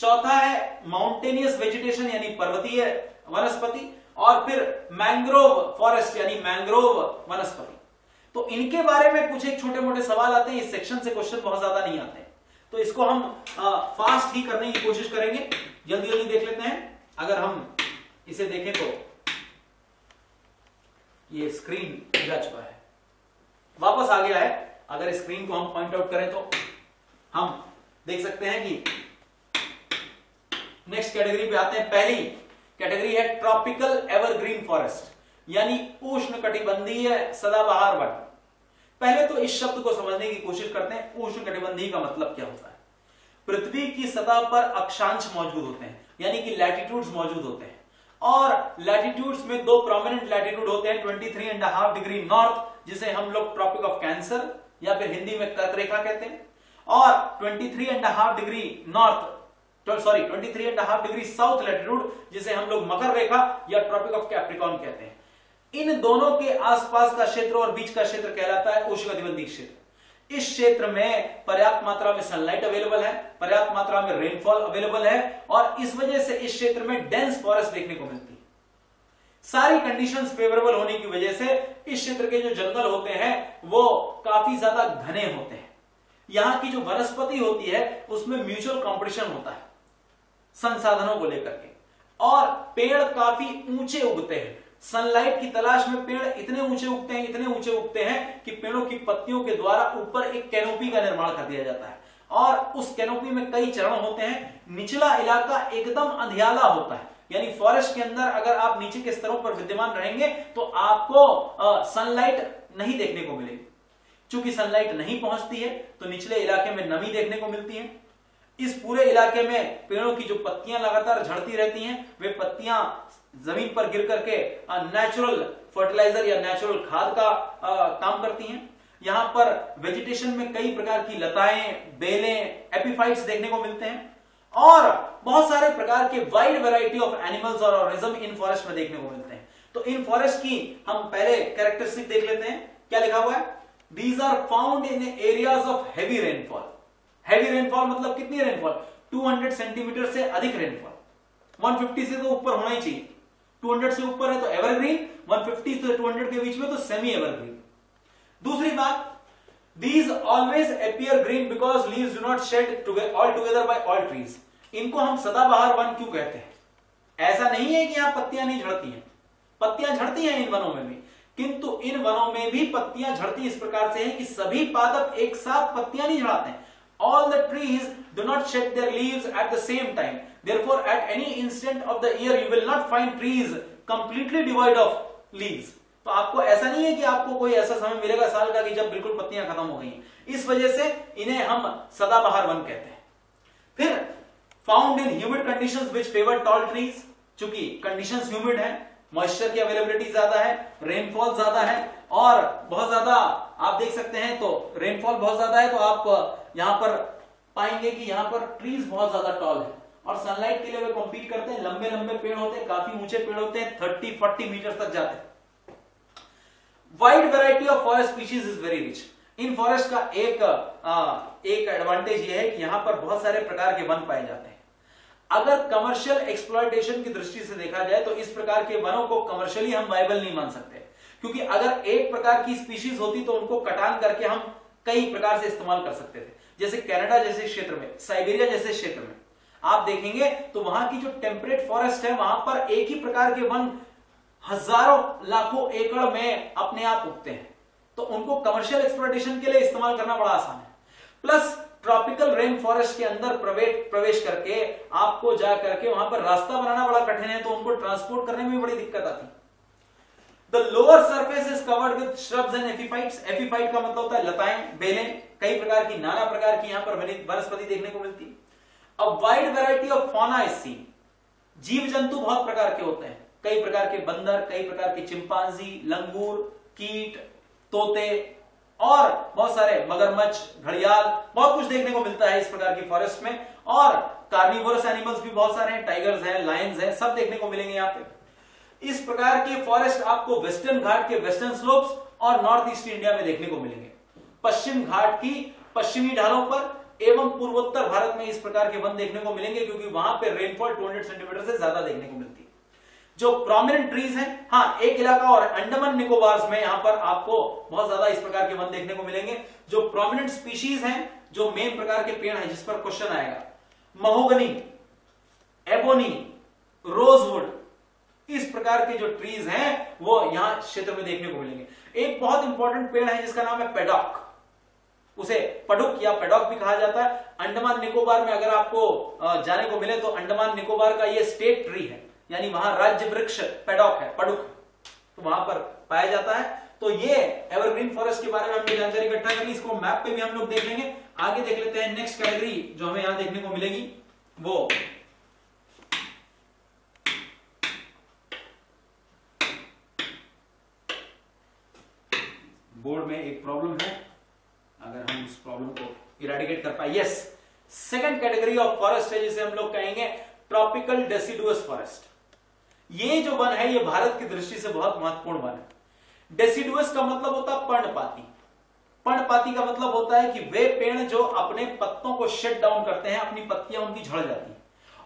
चौथा है माउंटेनियस वेजिटेशन यानी पर्वतीय वनस्पति। और फिर मैंग्रोव फॉरेस्ट यानी मैंग्रोव वनस्पति। तो इनके बारे में कुछ एक छोटे मोटे सवाल आते हैं, इस सेक्शन से क्वेश्चन बहुत ज्यादा नहीं आते हैं, तो इसको हम फास्ट ही करने की कोशिश करेंगे, जल्दी जल्दी देख लेते हैं। अगर हम इसे देखें तो ये स्क्रीन जा चुका है, वापस आ गया है। अगर स्क्रीन को हम पॉइंट आउट करें तो हम देख सकते हैं कि नेक्स्ट कैटेगरी पे आते हैं। पहली कैटेगरी है ट्रॉपिकल एवरग्रीन फॉरेस्ट, यानी उष्णकटिबंधीय सदाबहार वन। पहले तो इस शब्द को समझने की कोशिश करते हैं, उष्णकटिबंधीय का मतलब क्या होता है। पृथ्वी की सतह पर अक्षांश मौजूद होते हैं, यानी कि लैटिट्यूड्स मौजूद होते हैं, और लैटिट्यूड्स में दो प्रोमिनेंट लैटिट्यूड होते हैं, 23.5 डिग्री नॉर्थ, जिसे हम लोग ट्रॉपिक ऑफ कैंसर या फिर हिंदी में कर्क रेखा कहते हैं, और 23.5 degree north 23.5 degree south latitude, जिसे हम लोग मकर रेखा या ट्रॉपिक ऑफ कैप्रिकॉर्न कहते हैं। इन दोनों के आसपास का क्षेत्र और बीच का क्षेत्र कहलाता है उष्णकटिबंधीय क्षेत्र। इस क्षेत्र में पर्याप्त मात्रा में सनलाइट अवेलेबल है, पर्याप्त मात्रा में रेनफॉल अवेलेबल है, और इस वजह से इस क्षेत्र में डेंस फॉरेस्ट देखने को मिलती है। सारी कंडीशंस फेवरेबल होने की वजह से इस क्षेत्र के जो जंगल होते हैं वो काफी ज्यादा घने होते हैं। यहां की जो वनस्पति होती है उसमें म्यूचुअल कंपटीशन होता है संसाधनों को लेकर के, और पेड़ काफी ऊंचे उगते हैं। सनलाइट की तलाश में पेड़ इतने ऊंचे उगते हैं कि पेड़ों की पत्तियों के द्वारा ऊपर एक कैनोपी का निर्माण कर दिया जाता है, और उस कैनोपी में कई चरण होते हैं। निचला इलाका एकदम अंधियाला होता है, यानी फॉरेस्ट के अंदर अगर आप नीचे के स्तरों पर विद्यमान रहेंगे तो आपको सनलाइट नहीं देखने को मिलेगी। चूंकि सनलाइट नहीं पहुंचती है तो निचले इलाके में नमी देखने को मिलती है। इस पूरे इलाके में पेड़ों की जो पत्तियां लगातार झड़ती रहती हैं, वे पत्तियां जमीन पर गिर करके नेचुरल फर्टिलाइजर या नेचुरल खाद का काम करती हैं। यहां पर वेजिटेशन में कई प्रकार की लताएं, बेलें, एपिफाइट्स देखने को मिलते हैं, और बहुत सारे प्रकार के वाइड वैरायटी ऑफ एनिमल्स और ऑर्गेनिज्म इन फॉरेस्ट में देखने को मिलते हैं। तो इन फॉरेस्ट की हम पहले कैरेक्टरिस्टिक देख लेते हैं। क्या लिखा हुआ है? These are found in areas of heavy rainfall. Heavy rainfall मतलब कितनी रेनफॉल? 200 सेंटीमीटर से अधिक रेनफॉल। 150 से तो ऊपर होना ही चाहिए। 200 से ऊपर है तो एवरग्रीन, 150 से 200 के बीच में तो सेमी एवरग्रीन। दूसरी बात, these always appear green because leaves do not shed all together by all trees। इनको हम सदाबहार वन क्यों कहते हैं? ऐसा नहीं है कि यहां पत्तियां नहीं झड़ती हैं, पत्तियां झड़ती हैं इन वनों में भी, किंतु इन वनों में भी पत्तियां झड़ती इस प्रकार से हैं कि सभी पादप एक साथ पत्तियां नहीं झड़ाते हैं। All the trees do not shed their leaves at the same time. Therefore, at any instant of the year, you will not find trees completely devoid of leaves। तो आपको ऐसा नहीं है कि आपको कोई ऐसा समय मिलेगा साल का कि जब बिल्कुल पत्तियां खत्म हो गई हैं। इस वजह से इन्हें हम सदाबहार वन कहते हैं। फिर found in humid conditions which favour tall trees. चूंकि कंडीशंस ह्यूमिड है, मॉइस्चर की अवेलेबिलिटी ज्यादा है, रेनफॉल ज्यादा है, और बहुत ज्यादा आप देख सकते हैं तो रेनफॉल बहुत ज्यादा है, तो आप यहां पर पाएंगे कि यहां पर ट्रीज बहुत ज्यादा टॉल है, और सनलाइट के लिए वे कॉम्पीट करते हैं। लंबे लंबे पेड़ होते हैं, काफी ऊंचे पेड़ होते हैं, 30-40 मीटर तक जाते हैं। Wide variety of forest species is very rich. In forest का एक एडवांटेज यह है कि यहां पर बहुत सारे प्रकार के वन पाए जाते हैं। अगर कमर्शियल एक्सप्लॉयटेशन की दृष्टि से देखा जाए तो इस प्रकार के वनों को कमर्शियली हम वायबल नहीं मान सकते, क्योंकि अगर एक प्रकार की स्पीशीज होती तो उनको कटान करके हम कई प्रकार से इस्तेमाल कर सकते थे। जैसे कनाडा जैसे क्षेत्र में, साइबेरिया जैसे क्षेत्र में आप देखेंगे तो वहां की जो टेम्परेट फॉरेस्ट है वहां पर एक ही प्रकार के वन हजारों लाखों एकड़ में अपने आप उगते हैं, तो उनको कमर्शियल एक्सप्लॉयटेशन के लिए इस्तेमाल करना बड़ा आसान है। प्लस ट्रॉपिकल रेन फॉरेस्ट के अंदर प्रवेश करके आपको जा करके वहां पर रास्ता बनाना बड़ा कठिन है, तो उनको ट्रांसपोर्ट करने में बड़ी दिक्कत आती है। The lower surface is covered with shrubs and epiphytes। Epiphyte का मतलब होता है लताएं, बेलें, कई प्रकार की नाना प्रकार की यहां पर वनस्पति देखने को मिलती है। अब wide variety of fauna is seen. जीव जंतु बहुत प्रकार के होते हैं, कई प्रकार के बंदर, कई प्रकार के चिंपांजी, लंगूर, कीट, तोते, और बहुत सारे मगरमच्छ, घड़ियाल, बहुत कुछ देखने को मिलता है इस प्रकार की फॉरेस्ट में। और कार्निवोरस एनिमल्स भी बहुत सारे हैं, टाइगर्स हैं, लायंस हैं, सब देखने को मिलेंगे यहाँ पे। इस प्रकार के फॉरेस्ट आपको वेस्टर्न घाट के वेस्टर्न स्लोप्स और नॉर्थ ईस्ट इंडिया में देखने को मिलेंगे। पश्चिम घाट की पश्चिमी ढालों पर एवं पूर्वोत्तर भारत में इस प्रकार के वन देखने को मिलेंगे, क्योंकि वहां पे रेनफॉल 200 सेंटीमीटर से ज्यादा देखने को मिलती है। जो प्रोमिनेंट ट्रीज हैं, हाँ एक इलाका और अंडमान निकोबार में यहां पर आपको बहुत ज्यादा इस प्रकार के वन देखने को मिलेंगे। जो प्रोमिनेंट स्पीशीज हैं, जो मेन प्रकार के पेड़ हैं जिस पर क्वेश्चन आएगा, महोगनी, एबोनी, रोजवुड, इस प्रकार के जो ट्रीज हैं वो यहां क्षेत्र में देखने को मिलेंगे। एक बहुत इंपॉर्टेंट पेड़ है जिसका नाम है पेडॉक, उसे पडुक या पेडॉक भी कहा जाता है। अंडमान निकोबार में अगर आपको जाने को मिले तो अंडमान निकोबार का ये स्टेट ट्री है, यानी वहां राज्य वृक्ष पेडॉक है, पडुक, तो वहां पर पाया जाता है। तो ये एवरग्रीन फॉरेस्ट के बारे में हमने जानकारी इकट्ठा करी, इसको मैप पे भी हम लोग देख लेंगे। आगे देख लेते हैं नेक्स्ट कैटेगरी जो हमें यहां देखने को मिलेगी, वो बोर्ड में एक प्रॉब्लम है, अगर हम उस प्रॉब्लम को इरेडिकेट कर पाए। Yes, second category of forest है जिसे हम लोग कहेंगे ट्रॉपिकल डेसिडुअस फॉरेस्ट। ये जो वन है ये भारत की दृष्टि से बहुत महत्वपूर्ण वन है। डेसिडुअस का मतलब होता है पर्णपाती। पर्णपाती का मतलब होता है कि वे पेड़ जो अपने पत्तों को शट डाउन करते हैं, अपनी पत्तियां उनकी झड़ जाती हैं,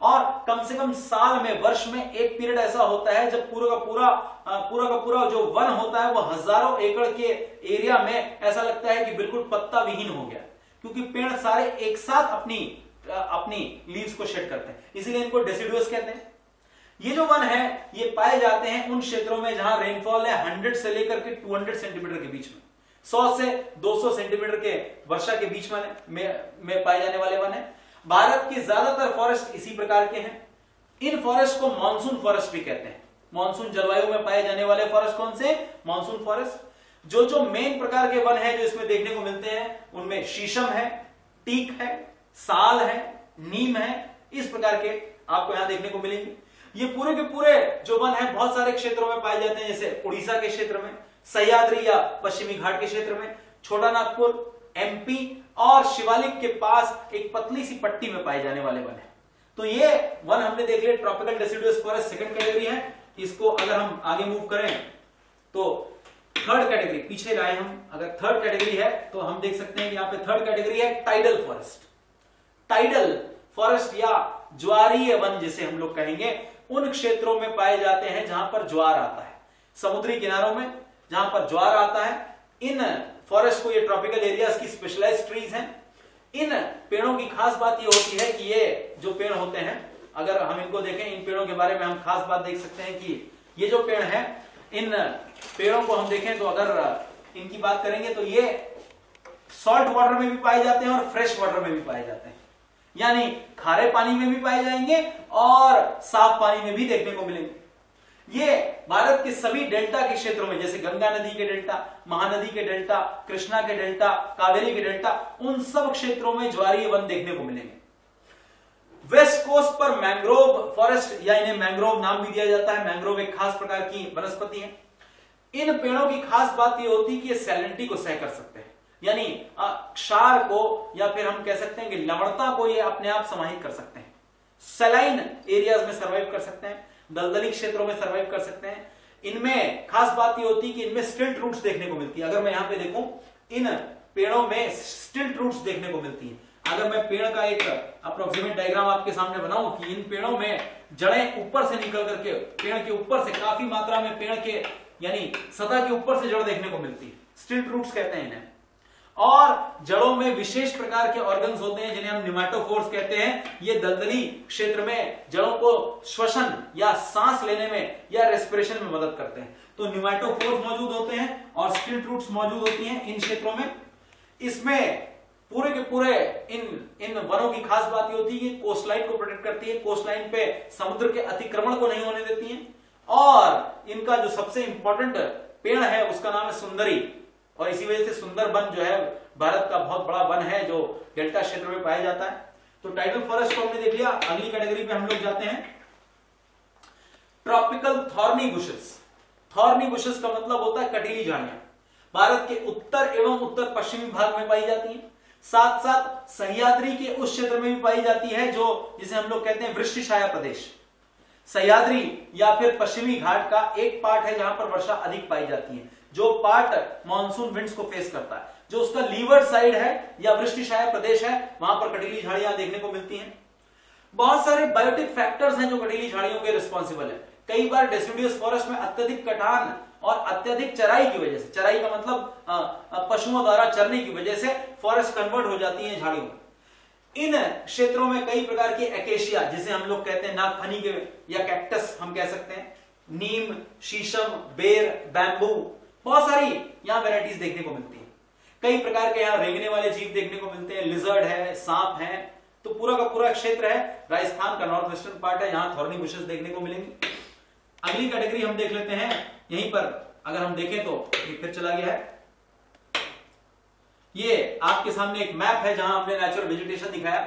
और कम से कम साल में, वर्ष में एक पीरियड ऐसा होता है जब पूरा का पूरा जो वन होता है वो हजारों एकड़ के एरिया में ऐसा लगता है कि बिल्कुल पत्ता विहीन हो गया, क्योंकि पेड़ सारे एक साथ अपनी लीव्स को शेड करते हैं, इसीलिए इनको डेसिडुअस कहते हैं। ये जो वन है ये पाए जाते हैं उन क्षेत्रों में जहां रेनफॉल है 100 से लेकर के 200 सेंटीमीटर के बीच में, 100 से 200 सेंटीमीटर के वर्षा के बीच में पाए जाने वाले वन है। भारत के ज्यादातर फॉरेस्ट इसी प्रकार के हैं। इन फॉरेस्ट को मानसून फॉरेस्ट भी कहते हैं। मानसून जलवायु में पाए जाने वाले फॉरेस्ट कौन से? Monsoon forest. जो मेन प्रकार के वन है जो इसमें देखने को मिलते हैं उनमें शीशम है, टीक है, साल है, नीम है, इस प्रकार के आपको यहां देखने को मिलेंगे। ये पूरे के पूरे जो वन है बहुत सारे क्षेत्रों में पाए जाते हैं, जैसे उड़ीसा के क्षेत्र में, सह्याद्री या पश्चिमी घाट के क्षेत्र में, छोटा नागपुर, एमपी और शिवालिक के पास एक पतली सी पट्टी में पाए जाने वाले वन है। तो ये वन हमने देख लिया, tropical deciduous forest second category है। इसको अगर हम आगे मूव करें तो थर्ड कैटेगरी, पीछे लाए हम, अगर थर्ड कैटेगरी है तो हम देख सकते हैं कि यहां पे थर्ड कैटेगरी है टाइडल फॉरेस्ट। टाइडल फॉरेस्ट या ज्वारीय वन जिसे हम लोग कहेंगे, उन क्षेत्रों में पाए जाते हैं जहां पर ज्वार आता है, समुद्री किनारों में जहां पर ज्वार आता है। इन फॉरेस्ट को, ये ट्रॉपिकल एरियाज की स्पेशलाइज्ड ट्रीज हैं। इन पेड़ों की खास बात ये होती है कि ये जो पेड़ होते हैं, अगर हम इनको देखें, इन पेड़ों के बारे में हम खास बात देख सकते हैं कि ये जो पेड़ है, इन पेड़ों को हम देखें तो अगर इनकी बात करेंगे तो ये सॉल्ट वाटर में भी पाए जाते हैं और फ्रेश वाटर में भी पाए जाते हैं, यानी खारे पानी में भी पाए जाएंगे और साफ पानी में भी देखने को मिलेंगे। ये भारत के सभी डेल्टा के क्षेत्रों में, जैसे गंगा नदी के डेल्टा, महानदी के डेल्टा, कृष्णा के डेल्टा, कावेरी के डेल्टा, उन सब क्षेत्रों में ज्वारीय वन देखने को मिलेंगे। वेस्ट कोस्ट पर मैंग्रोव फॉरेस्ट, या इन्हें मैंग्रोव नाम भी दिया जाता है। मैंग्रोव एक खास प्रकार की वनस्पति है। इन पेड़ों की खास बात यह होती है कि ये सैलिनिटी को सह कर सकते हैं, यानी क्षार को, या फिर हम कह सकते हैं कि लवणता को ये अपने आप समाहित कर सकते हैं। सलाइन एरियाज में सर्वाइव कर सकते हैं, दलदली क्षेत्रों में सर्वाइव कर सकते हैं। इनमें खास बात ये होती है कि इनमें स्टिल्ट रूट्स देखने को मिलती है। अगर मैं यहां पे देखूं, इन पेड़ों में स्टिल्ट रूट्स देखने को मिलती हैं। अगर मैं पेड़ का एक अप्रोक्सीमेट डायग्राम आपके सामने बनाऊं कि इन पेड़ों में जड़ें ऊपर से निकल करके, पेड़ के ऊपर से काफी मात्रा में पेड़ के यानी सतह के ऊपर से जड़ देखने को मिलती है, स्टिल्ट रूट्स कहते हैं इन्हें। और जड़ों में विशेष प्रकार के ऑर्गन्स होते हैं जिन्हें हम निमेटोफोर्स कहते हैं। ये दलदली क्षेत्र में जड़ों को श्वसन या सांस लेने में या रेस्पिरेशन में मदद करते हैं। तो निमेटोफोर्स मौजूद होते हैं और स्टिल्ट रूट्स मौजूद होती हैं इन क्षेत्रों में। इसमें पूरे के पूरे इन वनों की खास बात ये होती है कि कोस्टलाइन को प्रोटेक्ट करती है, कोस्टलाइन पे समुद्र के अतिक्रमण को नहीं होने देती है। और इनका जो सबसे इंपॉर्टेंट पेड़ है उसका नाम है सुंदरी, और इसी वजह से सुंदरबन जो है भारत का बहुत बड़ा वन है जो डेल्टा क्षेत्र में पाया जाता है। तो टाइडल फॉरेस्ट को हमने देख लिया। अगली कैटेगरी पे हम लोग जाते हैं, tropical thorny bushes. Thorny bushes का मतलब होता है कटीली झाड़ियां। भारत के उत्तर एवं उत्तर पश्चिमी भाग में पाई जाती है, साथ साथ सह्याद्री के उस क्षेत्र में भी पाई जाती है जो जिसे हम लोग कहते हैं वृष्टिछाया प्रदेश। सह्याद्री या फिर पश्चिमी घाट का एक पार्ट है जहां पर वर्षा अधिक पाई जाती है, जो पार्ट मानसून विंड्स को फेस करता है। जो उसका लीवर्ड साइड है या वृष्टिछाया प्रदेश है, वहां पर कटीली झाड़ियां देखने को मिलती हैं। बहुत सारे बायोटिक फैक्टर्स हैं जो कटीली झाड़ियों के रिस्पॉन्सिबल है। कई बार डेसिडुअस फॉरेस्ट में अत्यधिक कटान और अत्यधिक चराई की वजह से, चराई का मतलब पशुओं द्वारा चरने की वजह से फॉरेस्ट कन्वर्ट हो जाती है झाड़ियों में। इन क्षेत्रों में कई प्रकार की एकेशिया, जिसे हम लोग कहते हैं नागफनी के या कैक्टस हम कह सकते हैं, नीम, शीशम, बेर, बैम्बू, बहुत सारी यहां वैरायटीज देखने को मिलती है। कई प्रकार के यहाँ रेंगने वाले जीव देखने को मिलते हैं, लिजर्ड है, सांप है। तो पूरा का पूरा क्षेत्र है राजस्थान का नॉर्थ वेस्टर्न पार्ट है, यहाँ थॉर्नी बुशेस देखने को मिलेंगी। अगली कैटेगरी हम देख लेते हैं। यहीं पर अगर हम देखें तो ये फिर चला गया है। ये आपके सामने एक मैप है जहां हमने नेचुरल वेजिटेशन दिखाया।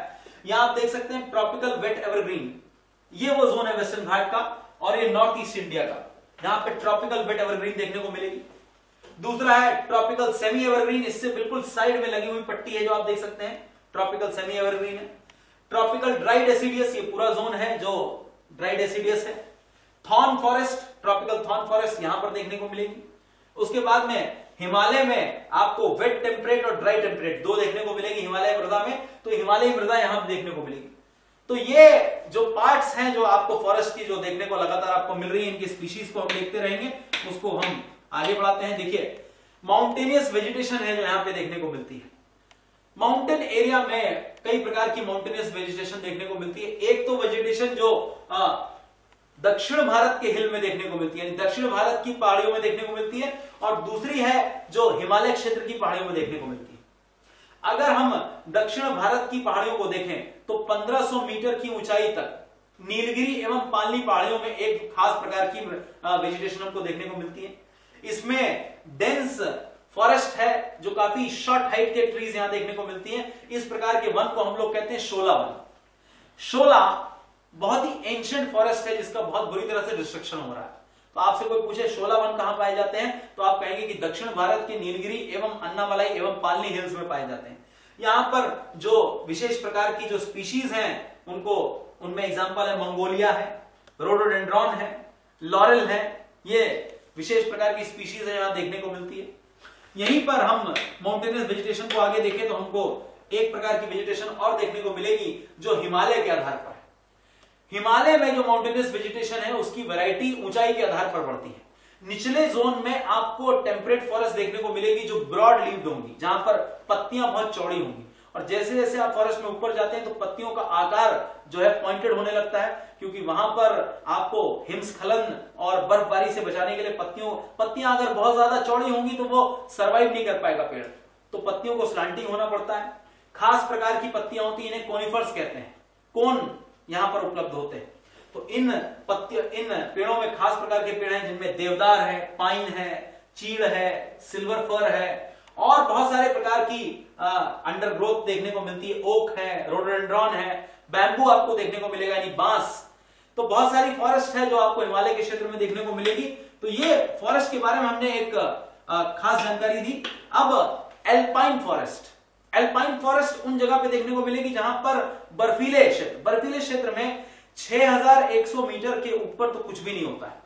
यहां आप देख सकते हैं ट्रॉपिकल वेट एवरग्रीन, ये वो जोन है वेस्टर्न घाट का, और ये नॉर्थ ईस्ट इंडिया का, जहां पे ट्रॉपिकल वेट एवरग्रीन देखने को मिलेगी। दूसरा है ट्रॉपिकल सेमी एवरग्रीन, इससे बिल्कुल साइड में लगी हुई पट्टी है जो आप देख सकते हैं, ट्रॉपिकल सेमी एवरग्रीन है। ट्रॉपिकल ड्राई डेसिडियस, ये पूरा जोन है जो ड्राई डेसिडियस है। Thorn forest, tropical thorn forest यहां पर देखने को मिलेगी। उसके बाद में हिमालय में आपको वेट टेम्परेट और ड्राई टेम्परेट दो देखने को मिलेगी हिमालय मृदा में, तो हिमालयी मृदा यहां पर देखने को मिलेगी। तो ये जो पार्ट्स हैं जो आपको फॉरेस्ट की जो देखने को लगातार आपको मिल रही है, इनकी स्पीशीज को हम देखते रहेंगे, उसको हम आगे बढ़ाते हैं। देखिए माउंटेनियस वेजिटेशन है जो यहां पे देखने को मिलती है। माउंटेन एरिया में कई प्रकार की माउंटेनियस वेजिटेशन देखने को मिलती है। एक तो वेजिटेशन जो दक्षिण भारत के हिल में देखने को मिलती है, दक्षिण भारत की पहाड़ियों में देखने को मिलती है, और दूसरी है जो हिमालय क्षेत्र की पहाड़ियों में देखने को मिलती है। अगर हम दक्षिण भारत की पहाड़ियों को देखें तो 1500 मीटर की ऊंचाई तक नीलगिरी एवं पालनी पहाड़ियों में एक खास प्रकार की वेजिटेशन हमको देखने को मिलती है। इसमें डेंस फॉरेस्ट है जो काफी शॉर्ट हाइट के ट्रीज यहां देखने को मिलती हैं। इस प्रकार के वन को हम लोग कहते हैं शोला वन। शोला बहुत ही एंशिएंट फॉरेस्ट है जिसका बहुत बुरी तरह से डिस्ट्रक्शन हो रहा है। तो आपसे कोई पूछे शोला वन कहां पाए जाते हैं, तो आप कहेंगे कि दक्षिण भारत के नीलगिरी एवं अन्नामलाई एवं पालनी हिल्स में पाए जाते हैं। यहां पर जो विशेष प्रकार की जो स्पीशीज हैं उनमें एग्जांपल है मंगोलिया है, रोडोडेंड्रॉन है, लॉरेल है, ये विशेष प्रकार की स्पीशीज है यहां देखने को मिलती है। यहीं पर हम माउंटेनियस वेजिटेशन को आगे देखें तो हमको एक प्रकार की वेजिटेशन और देखने को मिलेगी जो हिमालय के आधार पर है। हिमालय में जो माउंटेनियस वेजिटेशन है उसकी वैरायटी ऊंचाई के आधार पर बढ़ती है। निचले जोन में आपको टेम्परेट फॉरेस्ट देखने को मिलेगी जो ब्रॉड लीव्ड होंगी, जहां पर पत्तियां बहुत चौड़ी होंगी, और जैसे जैसे आप फॉरेस्ट में ऊपर जाते हैं तो पत्तियों का आकार जो है पॉइंटेड होने लगता है, क्योंकि वहां पर आपको हिमस्खलन और बर्फबारी से बचाने के लिए पत्तियां अगर बहुत ज्यादा चौड़ी होंगी तो वो सर्वाइव नहीं कर पाएगा पेड़, तो पत्तियों को स्लांटिंग होना पड़ता है। खास प्रकार की पत्तियां होती है, इन्हें कोनिफर्स कहते हैं, कोन यहां पर उपलब्ध होते हैं। तो इन पेड़ों में खास प्रकार के पेड़ हैं जिनमें देवदार है, पाइन है, चीड़ है, सिल्वर फर है, और बहुत सारे प्रकार की अंडरग्रोथ देखने को मिलती है। ओक है, रोडोडेंड्रॉन है, बैम्बू आपको देखने को मिलेगा यानी बांस। तो बहुत सारी फॉरेस्ट है जो आपको हिमालय के क्षेत्र में देखने को मिलेगी। तो ये फॉरेस्ट के बारे में हमने एक खास जानकारी दी। अब एल्पाइन फॉरेस्ट उन जगह पे देखने को मिलेगी जहां पर बर्फीले क्षेत्र में 6100 मीटर के ऊपर तो कुछ भी नहीं होता है।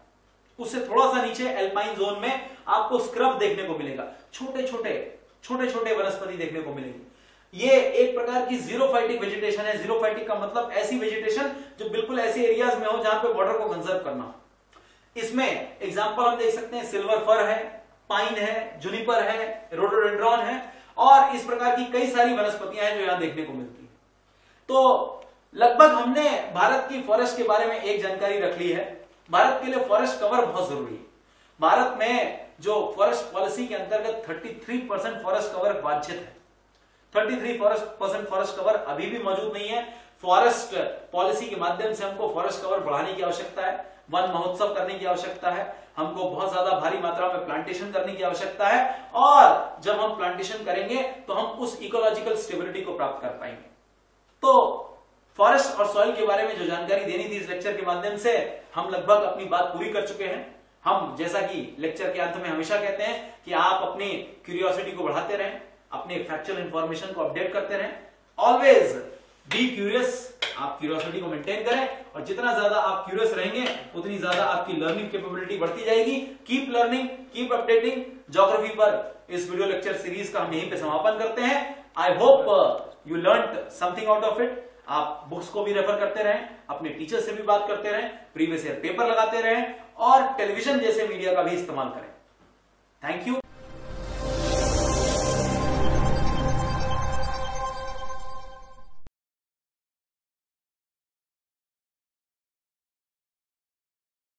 उससे थोड़ा सा नीचे एल्पाइन जोन में आपको स्क्रब देखने को मिलेगा, छोटे छोटे वनस्पति देखने को मिलेगी। ये एक प्रकार की जीरोफाइटिक वेजिटेशन है। जीरोफाइटिक का मतलब ऐसी वेजिटेशन जो बिल्कुल ऐसे एरियाज में हो जहां पे वाटर को कंजर्व करना हो। इसमें एग्जांपल हम देख सकते हैं, सिल्वर फर है, पाइन है, जुनिपर है, रोडोडेंड्रॉन है, और इस प्रकार की कई सारी वनस्पतियां हैं जो यहां देखने को मिलती है। तो लगभग हमने भारत की फॉरेस्ट के बारे में एक जानकारी रख ली है। भारत के लिए फॉरेस्ट कवर बहुत जरूरी है। भारत में जो फॉरेस्ट पॉलिसी के अंतर्गत 33% फॉरेस्ट कवर वांछित है। 33% फॉरेस्ट कवर अभी भी मौजूद नहीं है। फॉरेस्ट पॉलिसी के माध्यम से हमको फॉरेस्ट कवर बढ़ाने की आवश्यकता है, वन महोत्सव करने की आवश्यकता है, हमको बहुत ज्यादा भारी मात्रा में प्लांटेशन करने की आवश्यकता है, और जब हम प्लांटेशन करेंगे तो हम उस इकोलॉजिकल स्टेबिलिटी को प्राप्त कर पाएंगे। तो फॉरेस्ट और सॉइल के बारे में जो जानकारी देनी थी इस लेक्चर के माध्यम से हम लगभग अपनी बात पूरी कर चुके हैं। हम जैसा कि लेक्चर के अंत में हमेशा कहते हैं कि आप अपनी क्यूरियोसिटी को बढ़ाते रहें, अपने फैक्चुअल इंफॉर्मेशन को अपडेट करते रहें। ऑलवेज बी क्यूरियस, आप क्यूरियोसिटी को मेंटेन करें, और जितना ज्यादा आप क्यूरियस रहेंगे उतनी ज्यादा आपकी लर्निंग कैपेबिलिटी बढ़ती जाएगी। Keep learning, keep updating. Geography पर इस वीडियो लेक्चर सीरीज का हम यहीं पे समापन करते हैं। I hope you learned something out of it. आप बुक्स को भी रेफर करते रहें, अपने टीचर से भी बात करते रहें, प्रीवियस ईयर पेपर लगाते रहें और टेलीविजन जैसे मीडिया का भी इस्तेमाल करें। Thank you.